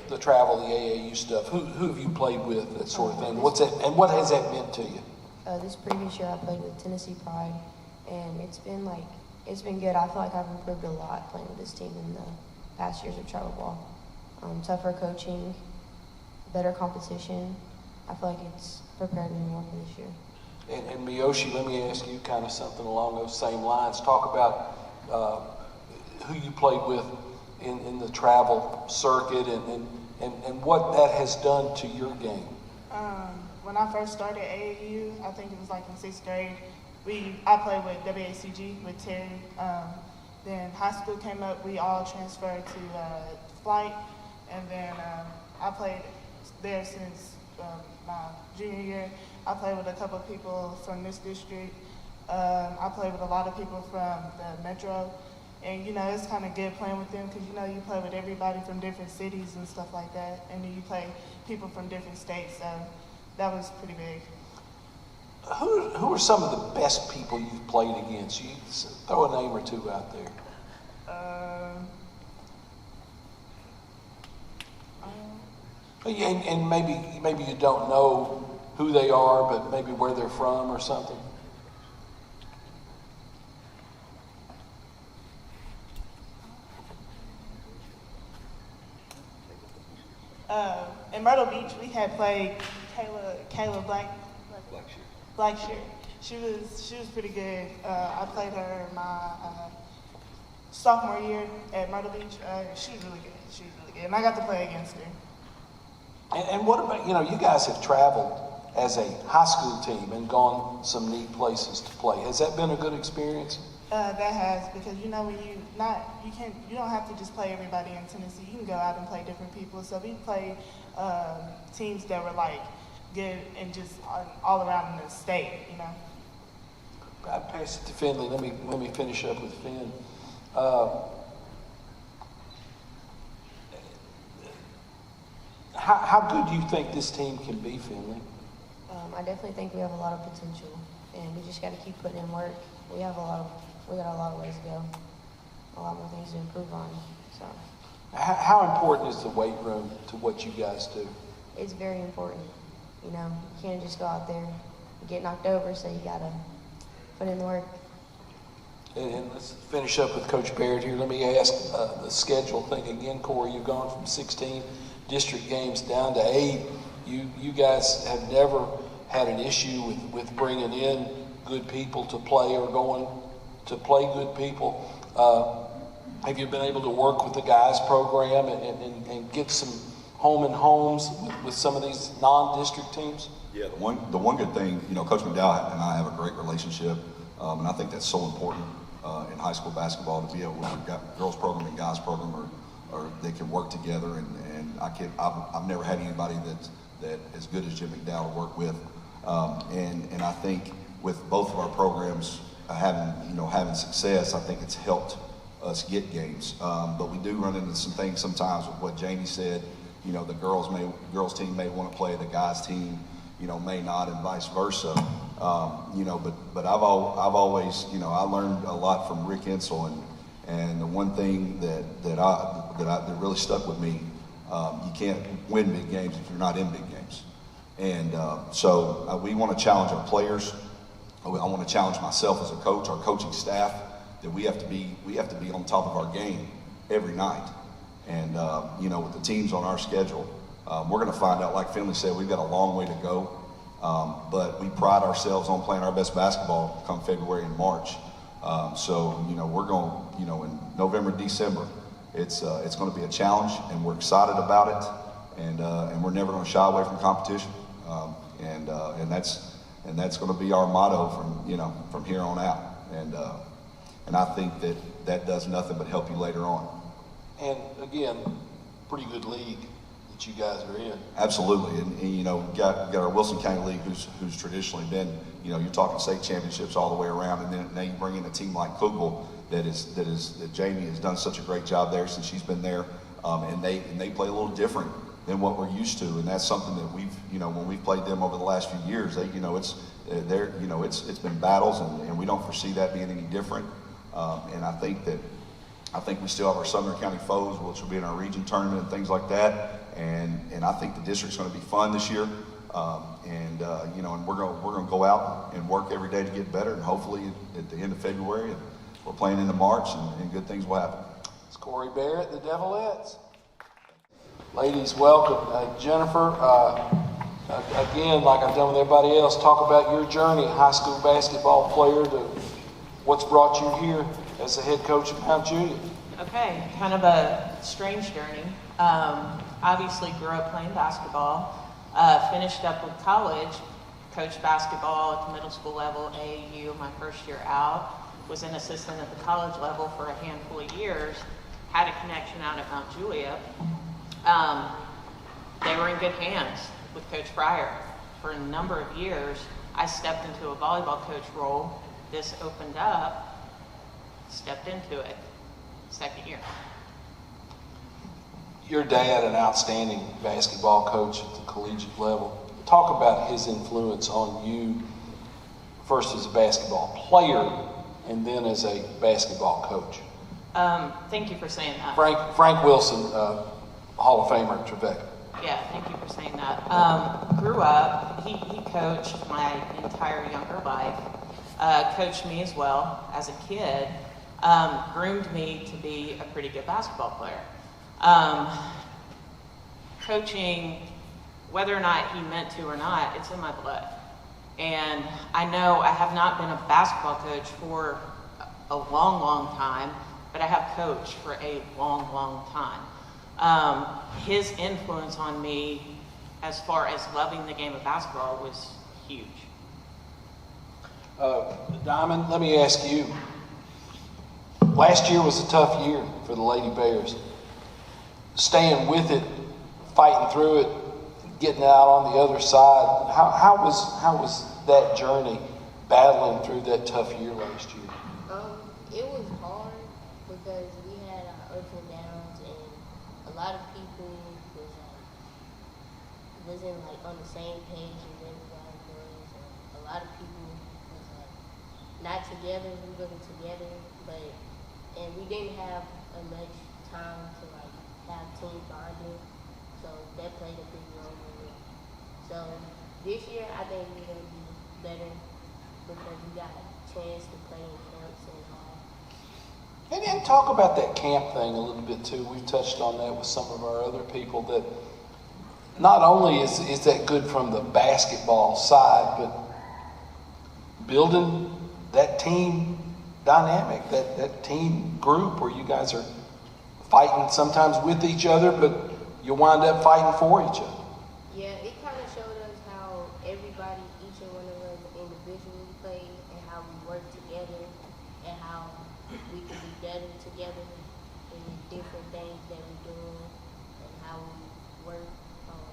the travel, the AAU stuff. Who have you played with, that sort of thing? What's that, and what has that meant to you?
This previous year, I played with Tennessee Pride, and it's been good. I feel like I've improved a lot playing with this team in the past years of travel ball. Tougher coaching, better competition. I feel like it's prepared me more for this year.
And Meioshe, let me ask you kind of something along those same lines. Talk about who you played with in the travel circuit and what that has done to your game.
When I first started AAU, I think it was like in 6th grade, I played with WACG, with Terry. Then high school came up, we all transferred to Flight, and then I played there since my junior year. I played with a couple of people from this district. I played with a lot of people from the Metro. And, you know, it's kind of good playing with them because, you know, you play with everybody from different cities and stuff like that. And then you play people from different states. So that was pretty big.
Who are some of the best people you've played against? You throw a name or two out there. And maybe you don't know who they are, but maybe where they're from or something.
In Myrtle Beach, we had played Kayla Blackshear. She was pretty good. I played her my sophomore year at Myrtle Beach. She was really good. And I got to play against her.
And what about, you know, you guys have traveled as a high school team and gone some neat places to play. Has that been a good experience?
That has, because you know when you don't have to just play everybody in Tennessee. You can go out and play different people. So we played teams that were like good and just all around in the state, you know.
I pass it to Finley. Let me finish up with Finn. How good do you think this team can be, Finley?
I definitely think we have a lot of potential, and we just got to keep putting in work. We got a lot of ways to go, a lot more things to improve on. So,
how important is the weight room to what you guys do?
It's very important. You know, you can't just go out there and get knocked over, so you got to put in the work.
And let's finish up with Coach Barrett here. Let me ask the schedule thing again, Cory. You've gone from 16 district games down to 8. you guys have never had an issue with bringing in good people to play or going to play good people. Have you been able to work with the guys program and get some home and homes with some of these non-district teams?
Yeah, the one good thing, Coach McDowell and I have a great relationship, and I think that's so important in high school basketball to be able to get girls program and guys program or they can work together. And I've never had anybody that as good as Jim McDowell to work with. And I think with both of our programs having success, I think it's helped us get games. But we do run into some things sometimes with what Jaime said. The girls team may want to play, the guys team, may not, and vice versa. But I've always, I learned a lot from Rick Insel, and the one thing that really stuck with me, you can't win big games if you're not in big games. And so we want to challenge our players. I want to challenge myself as a coach, our coaching staff, that we have to be on top of our game every night. And with the teams on our schedule, we're going to find out, like Finley said, we've got a long way to go. But we pride ourselves on playing our best basketball come February and March. So we're going, in November, December, it's going to be a challenge, and we're excited about it, and we're never going to shy away from competition. And that's going to be our motto from here on out. And I think that does nothing but help you later on.
And again, pretty good league that you guys are in.
Absolutely, and got our Wilson County League, who's traditionally been, you're talking state championships all the way around, and then now you bring in a team like Cookeville that Jaime has done such a great job there since she's been there, and they play a little different than what we're used to, and that's something that we've, when we've played them over the last few years, it's been battles, and we don't foresee that being any different, and I think we still have our Southern County foes, which will be in our region tournament and things like that. And I think the district's going to be fun this year. And we're going to go out and work every day to get better. And hopefully at the end of February, we're playing into March, and good things will happen.
It's Cory Barrett, the Devilettes. Ladies, welcome. Jennifer, again, like I've done with everybody else, talk about your journey, high school basketball player, to what's brought you here as the head coach of Mount Juliet.
Okay, kind of a strange journey. Obviously grew up playing basketball, finished up with college, coached basketball at the middle school level, AAU, my first year out, was an assistant at the college level for a handful of years, had a connection out at Mount Juliet. They were in good hands with Coach Pryor. For a number of years, I stepped into a volleyball coach role. This opened up, stepped into it, second year.
Your dad, an outstanding basketball coach at the collegiate level. Talk about his influence on you, first as a basketball player, and then as a basketball coach.
Thank you for saying that.
Frank Wilson, Hall of Famer at Trevecca.
Yeah, thank you for saying that. Grew up, he coached my entire younger life, coached me as well as a kid, groomed me to be a pretty good basketball player. Coaching, whether or not he meant to or not, it's in my blood. And I know I have not been a basketball coach for a long, long time, but I have coached for a long, long time. His influence on me as far as loving the game of basketball was huge.
Dymond, let me ask you. Last year was a tough year for the Lady Bears. Staying with it, fighting through it, getting out on the other side. How was that journey, battling through that tough year last year?
It was hard because we had our ups and downs, and a lot of people wasn't like on the same page as everybody was. And a lot of people was like not together. We wasn't together, and we didn't have much time to like have team bonding, so that played a big role in it. So this year, I think we're gonna be better because we got a chance to play in camps and all.
And talk about that camp thing a little bit too. We've touched on that with some of our other people, that not only is that good from the basketball side, but building that team dynamic, that team group where you guys are fighting sometimes with each other, but you wind up fighting for each other.
Yeah, it kind of showed us how everybody, each and one of us individually play and how we work together and how we can be better together in the different things that we do and how we work on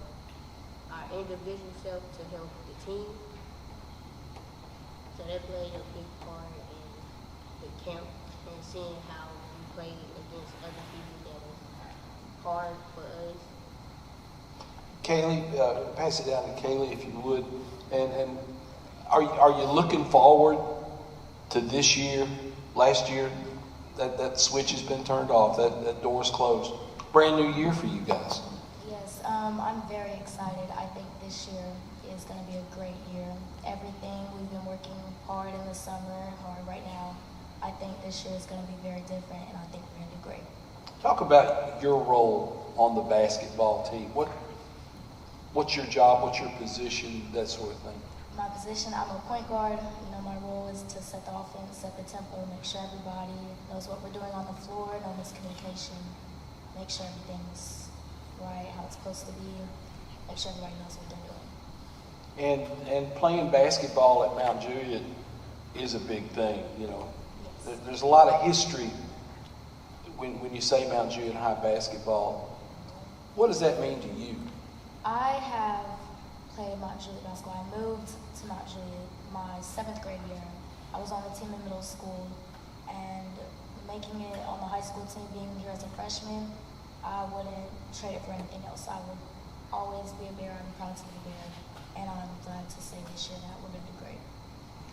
our individual self to help the team. So that played a big part in the camp and seeing how we played against other people that was hard for us.
Kayley, pass it down to Kayley if you would. And are you looking forward to this year? Last year, that switch has been turned off. That door's closed. Brand new year for you guys.
Yes, I'm very excited. I think this year is going to be a great year. Everything we've been working hard in the summer, hard right now. I think this year is going to be very different, and I think we're going to do great.
Talk about your role on the basketball team. What's your job? What's your position? That sort of thing.
My position, I'm a point guard. You know, my role is to set the offense, set the tempo, make sure everybody knows what we're doing on the floor, no miscommunication, make sure everything's right, how it's supposed to be, make sure everybody knows what they're doing.
And playing basketball at Mount Juliet is a big thing, you know. Yes. There's a lot of history when you say Mount Juliet High basketball. What does that mean to you?
I have played Mount Juliet basketball. I moved to Mount Juliet my 7th grade year. I was on the team in middle school, and making it on the high school team, being here as a freshman, I wouldn't trade it for anything else. I would always be a Bear. I'm proud to be a Bear. And I'm glad to say this year that we're going to do great.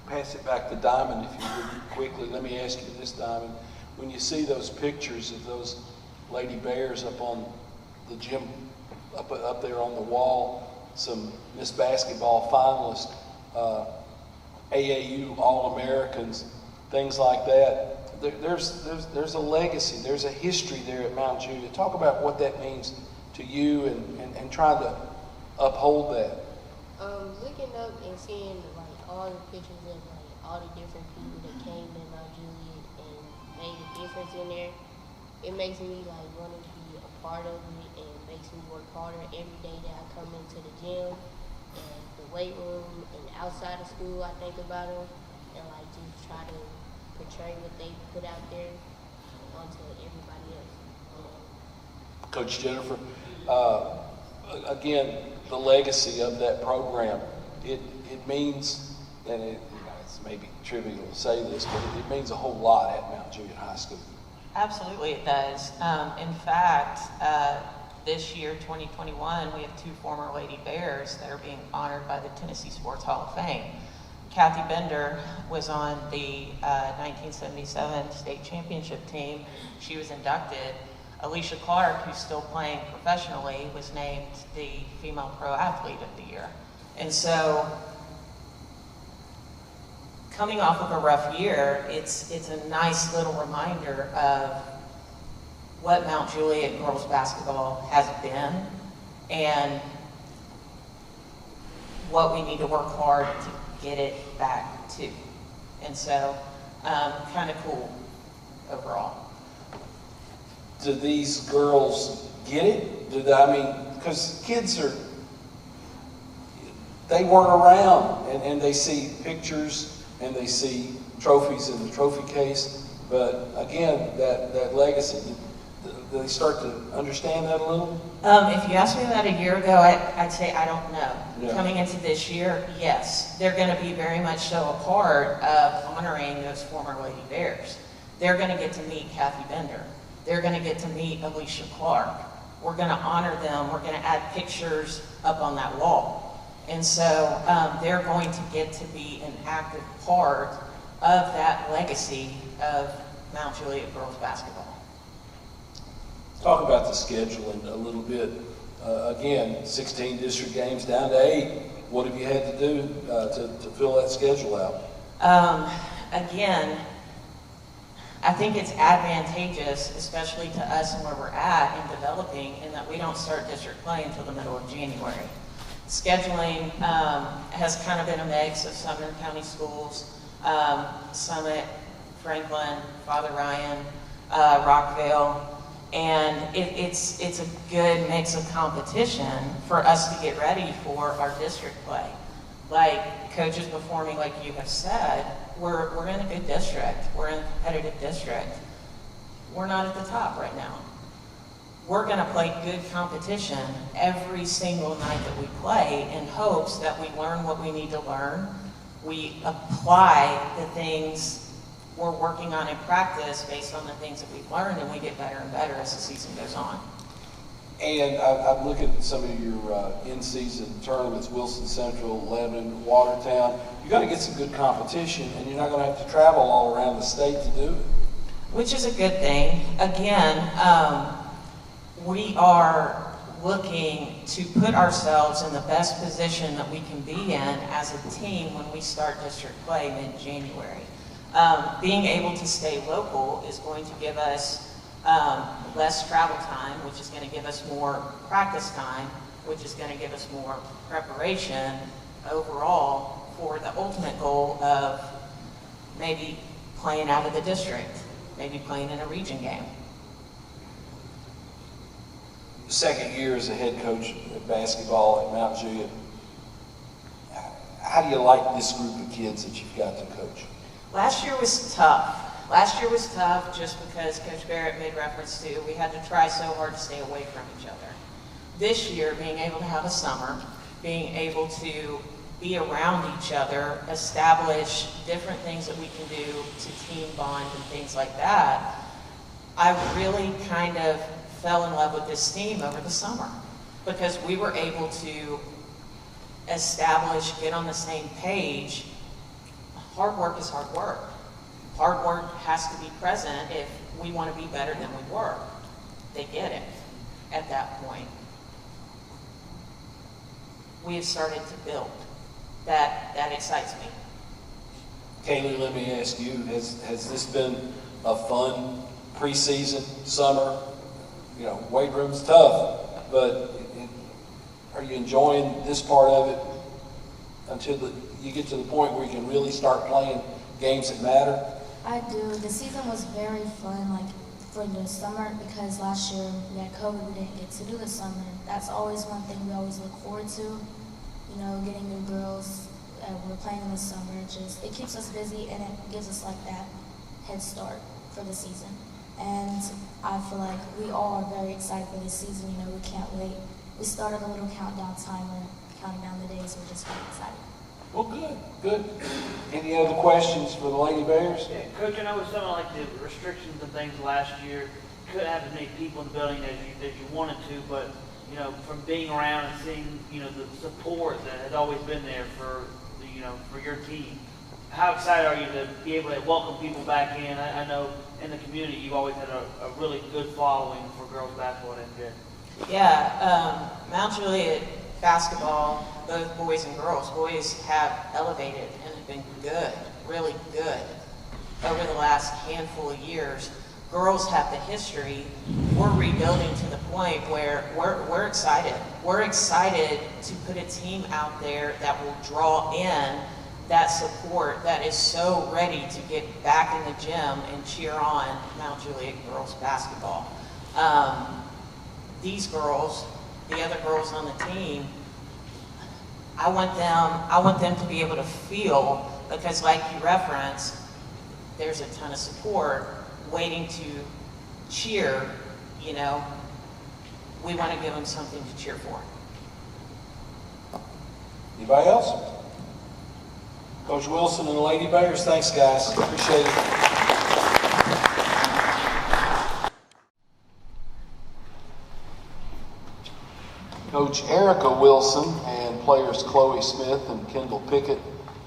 Pass it back to Dymond, if you would, quickly. Let me ask you this, Dymond. When you see those pictures of those Lady Bears up on the gym, up there on the wall, some Miss Basketball finalists, AAU All-Americans, things like that, there's a legacy, there's a history there at Mount Juliet. Talk about what that means to you and trying to uphold that.
Looking up and seeing like all the pictures of like all the different people that came to Mount Juliet and made a difference in there, it makes me like want to be a part of it and makes me work harder every day that I come into the gym and the weight room and outside of school. I think about them and like just try to portray what they put out there onto everybody else.
Coach Jennifer, again, the legacy of that program, it means, and it's maybe trivial to say this, but it means a whole lot at Mount Juliet High School.
Absolutely it does. In fact, this year, 2021, we have 2 former Lady Bears that are being honored by the Tennessee Sports Hall of Fame. Kathy Bender was on the 1977 state championship team. She was inducted. Alicia Clark, who's still playing professionally, was named the Female Pro Athlete of the Year. And so, coming off of a rough year, it's a nice little reminder of what Mount Juliet girls basketball has been and what we need to work hard to get it back to. And so, kind of cool overall.
Do these girls get it? Because kids they weren't around, and they see pictures and they see trophies in the trophy case, but again, that legacy, do they start to understand that a little?
If you asked me that a year ago, I'd say I don't know.
Yeah.
Coming into this year, yes, they're going to be very much so a part of honoring those former Lady Bears. They're going to get to meet Kathy Bender. They're going to get to meet Alicia Clark. We're going to honor them. We're going to add pictures up on that wall. And so they're going to get to be an active part of that legacy of Mount Juliet girls basketball.
Talk about the scheduling a little bit. Again, 16 district games down to 8. What have you had to do to fill that schedule out?
Again, I think it's advantageous, especially to us and where we're at in developing, in that we don't start district play until the middle of January. Scheduling has kind of been a mix of Southern County schools, Summit, Franklin, Father Ryan, Rockville, and it's a good mix of competition for us to get ready for our district play. Like coaches before me, like you have said, we're in a good district. We're in a competitive district. We're not at the top right now. We're going to play good competition every single night that we play in hopes that we learn what we need to learn. We apply the things we're working on in practice based on the things that we've learned, and we get better and better as the season goes on.
And I've looked at some of your in-season tournaments, Wilson Central, Lebanon, Watertown. You got to get some good competition, and you're not going to have to travel all around the state to do it.
Which is a good thing. Again, we are looking to put ourselves in the best position that we can be in as a team when we start district play mid-January. Being able to stay local is going to give us less travel time, which is going to give us more practice time, which is going to give us more preparation overall for the ultimate goal of maybe playing out of the district, maybe playing in a region game.
Second year as a head coach of basketball at Mount Juliet. How do you like this group of kids that you've got to coach?
Last year was tough. Last year was tough just because Coach Barrett made reference to we had to try so hard to stay away from each other. This year, being able to have a summer, being able to be around each other, establish different things that we can do to team bond and things like that, I really kind of fell in love with this team over the summer because we were able to establish, get on the same page. Hard work is hard work. Hard work has to be present if we want to be better than we were. They get it at that point. We have started to build. That excites me.
Kayley, let me ask you, has this been a fun preseason, summer? You know, weight room's tough, but are you enjoying this part of it until you get to the point where you can really start playing games that matter?
I do. The season was very fun, like for the summer, because last year we had COVID, we didn't get to do the summer. That's always one thing we always look forward to. You know, getting new girls. We're playing in the summer. It keeps us busy and it gives us like that head start for the season. And I feel like we all are very excited for this season. You know, we can't wait. We started a little countdown timer, counting down the days. We're just very excited.
Well, good. Any other questions for the Lady Bears?
Yeah, Coach, I know with something like the restrictions and things last year, you couldn't have as many people in the building as you wanted to, but you know, from being around and seeing, you know, the support that has always been there for, you know, for your team. How excited are you to be able to welcome people back in? I know in the community you've always had a really good following for girls basketball at MJ.
Yeah, Mount Juliet basketball, both boys and girls. Boys have elevated and have been good, really good over the last handful of years. Girls have the history. We're rebuilding to the point where we're excited. We're excited to put a team out there that will draw in that support that is so ready to get back in the gym and cheer on Mount Juliet girls basketball. These girls, the other girls on the team, I want them to be able to feel, because like you referenced, there's a ton of support waiting to cheer. You know, we want to give them something to cheer for.
Anybody else? Coach Wilson and the Lady Bears, thanks guys, appreciate it. Coach Erica Wilson and players Chloe Smith and Kendall Pickett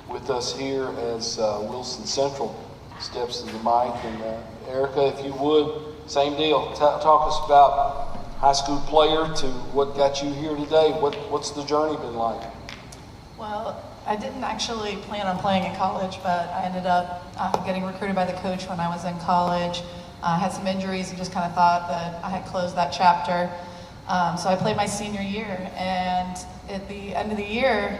with us here as Wilson Central steps to the mic. And Erica, if you would, same deal, talk us about high school player to what got you here today. What's the journey been like?
Well, I didn't actually plan on playing in college, but I ended up getting recruited by the coach when I was in college. I had some injuries and just kind of thought that I had closed that chapter. So I played my senior year, and at the end of the year,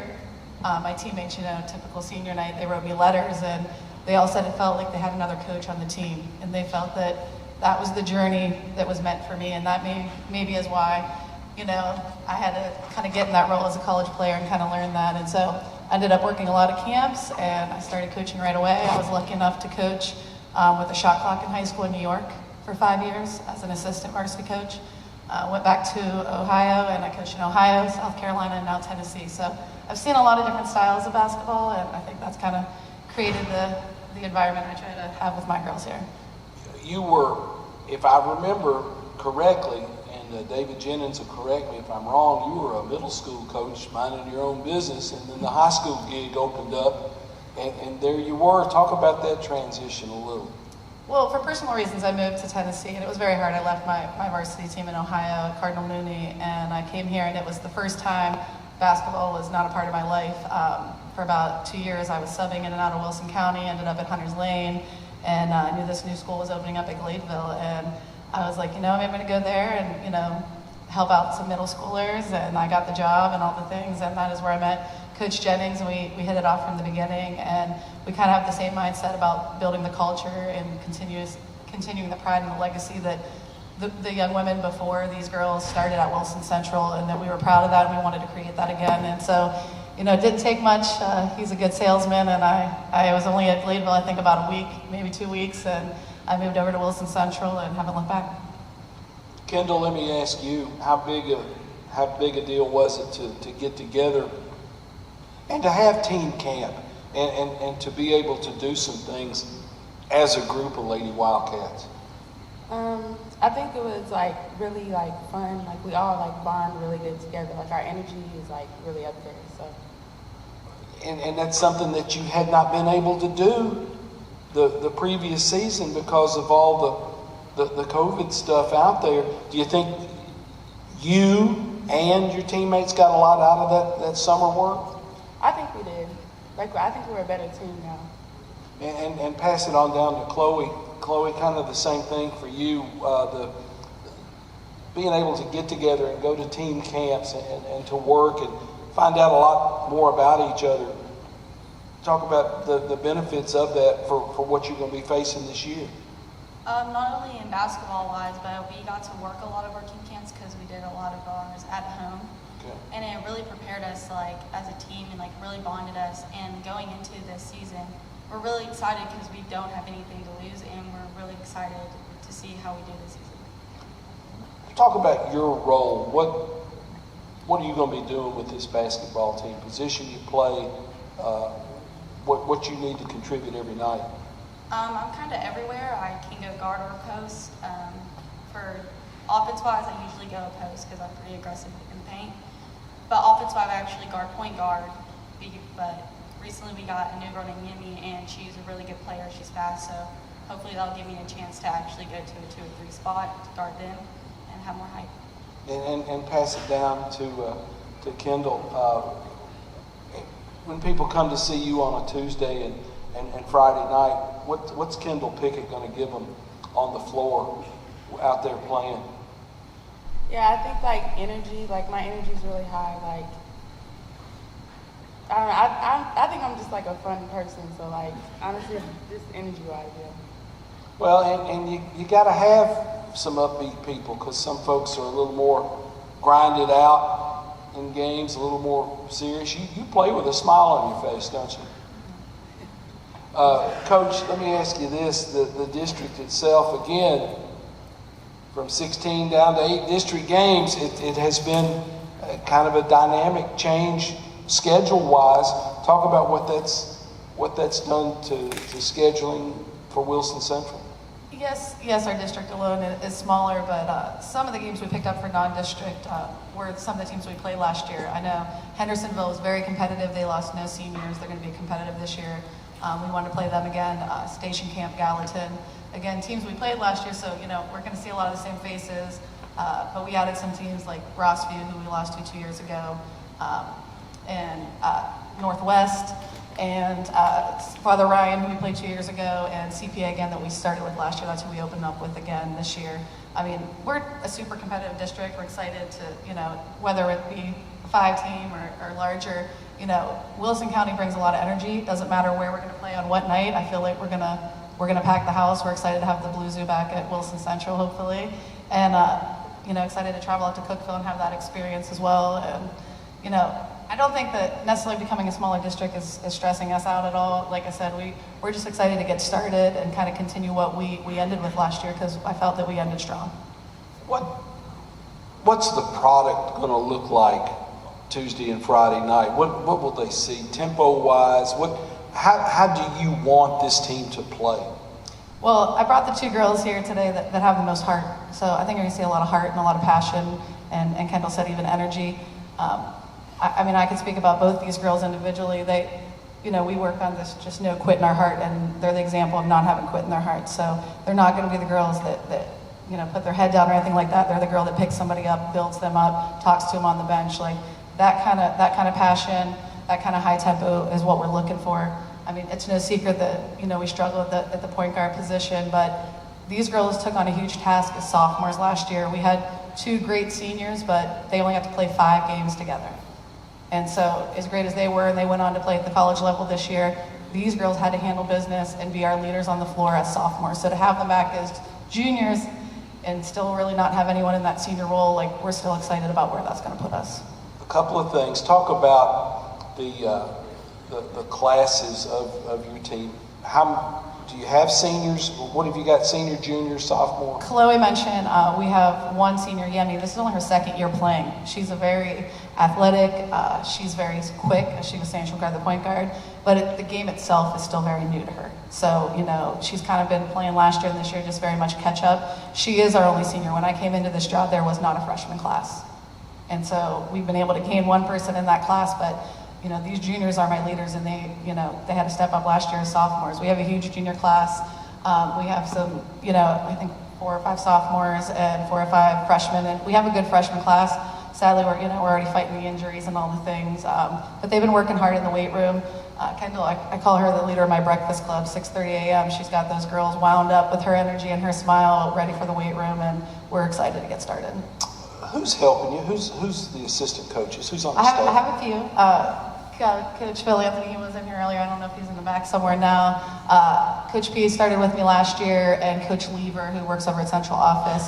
my teammates, typical senior night, they wrote me letters, and they all said it felt like they had another coach on the team, and they felt that that was the journey that was meant for me, and that maybe is why, I had to kind of get in that role as a college player and kind of learn that. And so I ended up working a lot of camps, and I started coaching right away. I was lucky enough to coach with a shot clock in high school in New York for 5 years as an assistant varsity coach. Went back to Ohio, and I coached in Ohio, South Carolina, and now Tennessee. So I've seen a lot of different styles of basketball, and I think that's kind of created the environment I try to have with my girls here.
You were, if I remember correctly, and David Jennings will correct me if I'm wrong, you were a middle school coach minding your own business, and then the high school gig opened up, and there you were. Talk about that transition a little.
Well, for personal reasons, I moved to Tennessee, and it was very hard. I left my varsity team in Ohio at Cardinal Mooney, and I came here, and it was the first time basketball was not a part of my life. For about 2 years, I was subbing in and out of Wilson County, ended up at Hunter's Lane, and I knew this new school was opening up at Gladeville, and I was like, I'm going to go there and, help out some middle schoolers, and I got the job and all the things, and that is where I met Coach Jennings, and we hit it off from the beginning, and we kind of have the same mindset about building the culture and continuing the pride and the legacy that the young women before these girls started at Wilson Central, and that we were proud of that, and we wanted to create that again. And so, it didn't take much. He's a good salesman, and I was only at Gladeville, I think, about a week, maybe 2 weeks, and I moved over to Wilson Central and haven't looked back.
Kendall, let me ask you, how big a deal was it to get together and to have team camp and to be able to do some things as a group of Lady Wildcats?
I think it was really fun. We all bond really good together. Our energy is really up there. So.
And that's something that you had not been able to do the previous season because of all the COVID stuff out there. Do you think you and your teammates got a lot out of that summer work?
I think we did. I think we're a better team now.
And pass it on down to Chloe. Chloe, kind of the same thing for you. Being able to get together and go to team camps and to work and find out a lot more about each other. Talk about the benefits of that for what you're going to be facing this year.
Not only in basketball-wise, but we got to work a lot of our team camps because we did a lot of ours at home. Okay. And it really prepared us as a team and really bonded us. And going into this season, we're really excited because we don't have anything to lose, and we're really excited to see how we do this season.
Talk about your role. What are you going to be doing with this basketball team? Position you play, what you need to contribute every night?
I'm kind of everywhere. I can go guard or post. For offense-wise, I usually go post because I'm pretty aggressive in the paint. But offense-wise, I actually guard point guard. But recently we got a new girl named Yemi, and she's a really good player. She's fast, so hopefully that'll give me a chance to actually go to a 2 or 3 spot to guard them and have more height.
And pass it down to Kendall. When people come to see you on a Tuesday and Friday night, what's Kendall Pickett going to give them on the floor out there playing?
Yeah, I think energy. My energy is really high. I don't know. I think I'm just a fun person. So honestly, just energy-wise, yeah.
Well, and you got to have some upbeat people because some folks are a little more grinded out in games, a little more serious. You play with a smile on your face, don't you? Coach, let me ask you this. The district itself, again, from 16 down to 8 district games, it has been kind of a dynamic change schedule-wise. Talk about what that's done to scheduling for Wilson Central.
Yes, our district alone is smaller, but some of the games we picked up for non-district were some of the teams we played last year. I know Hendersonville was very competitive. They lost no seniors. They're going to be competitive this year. We want to play them again. Station Camp, Gallatin. Again, teams we played last year, so we're going to see a lot of the same faces. But we added some teams like Rossview, who we lost to 2 years ago. And Northwest, and Father Ryan, who we played 2 years ago, and CPA again that we started with last year. That's who we opened up with again this year. I mean, we're a super competitive district. We're excited to, whether it be a 5-team or larger, Wilson County brings a lot of energy. It doesn't matter where we're going to play on what night. I feel like we're gonna pack the house. We're excited to have the Blue Zoo back at Wilson Central, hopefully, and excited to travel out to Cookeville and have that experience as well. And I don't think that necessarily becoming a smaller district is stressing us out at all. Like I said, we're just excited to get started and kind of continue what we ended with last year, because I felt that we ended strong.
What's the product going to look like Tuesday and Friday night? What will they see tempo-wise? How do you want this team to play?
Well, I brought the 2 girls here today that have the most heart. So I think you're going to see a lot of heart and a lot of passion, and Kendall said even energy. I can speak about both these girls individually. We work on this just no quit in our heart, and they're the example of not having quit in their heart. So they're not going to be the girls that put their head down or anything like that. They're the girl that picks somebody up, builds them up, talks to them on the bench. Like that kind of passion, that kind of high tempo is what we're looking for. I mean, it's no secret that we struggle at the point guard position, but these girls took on a huge task as sophomores last year. We had 2 great seniors, but they only got to play 5 games together. And so as great as they were, and they went on to play at the college level this year, these girls had to handle business and be our leaders on the floor as sophomores. So to have them back as juniors and still really not have anyone in that senior role, we're still excited about where that's going to put us.
A couple of things. Talk about the classes of your team. How do you have seniors? What have you got? Senior, junior, sophomore?
Chloe mentioned we have 1 senior, Yamin. This is only her 2nd year playing. She's a very athletic. She's very quick. As she was saying, she'll guard the point guard. But the game itself is still very new to her. So, she's kind of been playing last year and this year, just very much catch up. She is our only senior. When I came into this job, there was not a freshman class. And so we've been able to gain 1 person in that class, but these juniors are my leaders, and they had to step up last year as sophomores. We have a huge junior class. We have some, I think 4 or 5 sophomores and 4 or 5 freshmen, and we have a good freshman class. Sadly, we're already fighting the injuries and all the things, but they've been working hard in the weight room. Kendall, I call her the leader of my breakfast club, 6:30 a.m. She's got those girls wound up with her energy and her smile, ready for the weight room, and we're excited to get started.
Who's helping you? Who's the assistant coaches? Who's on the staff?
I have a few. Coach Phil Anthony was in here earlier. I don't know if he's in the back somewhere now. Coach P started with me last year, and Coach Lever, who works over at Central Office,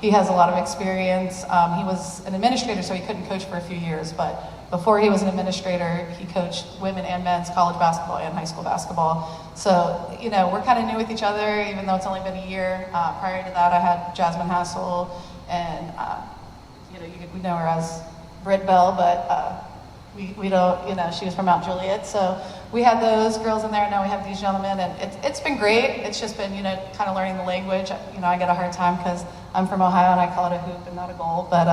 he has a lot of experience. He was an administrator, so he couldn't coach for a few years, but before he was an administrator, he coached women and men's college basketball and high school basketball. So, we're kind of new with each other, even though it's only been a year. Prior to that, I had Jasmine Hassel, and we know her as Britt Bell, but we don't, she was from Mount Juliet. So we had those girls in there, and now we have these gentlemen, and it's been great. It's just been, kind of learning the language. I get a hard time because I'm from Ohio, and I call it a hoop and not a goal. But,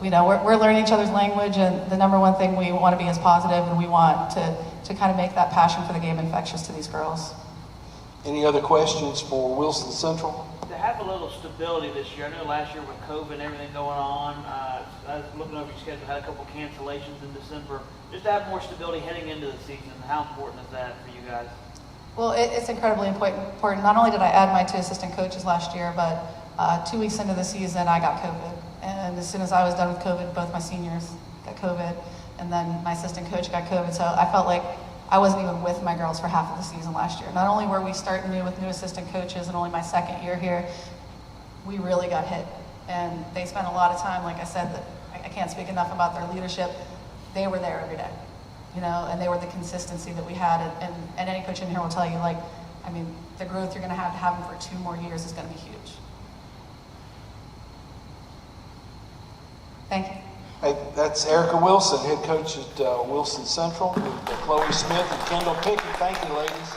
we're learning each other's language, and the number one thing we want to be is positive, and we want to kind of make that passion for the game infectious to these girls.
Any other questions for Wilson Central?
To have a little stability this year, I know last year with COVID and everything going on, I was looking over your schedule, had a couple cancellations in December. Just to have more stability heading into the season, how important is that for you guys?
Well, it's incredibly important. Not only did I add my 2 assistant coaches last year, but 2 weeks into the season, I got COVID. And as soon as I was done with COVID, both my seniors got COVID, and then my assistant coach got COVID. So I felt like I wasn't even with my girls for half of the season last year. Not only were we starting new with new assistant coaches and only my 2nd year here, we really got hit. And they spent a lot of time, like I said, that I can't speak enough about their leadership. They were there every day, and they were the consistency that we had. And any coach in here will tell you, the growth you're going to have them for 2 more years is going to be huge. Thank you.
Hey, that's Erica Wilson, head coach at Wilson Central, with Chloe Smith and Kendall Pickett. Thank you, ladies.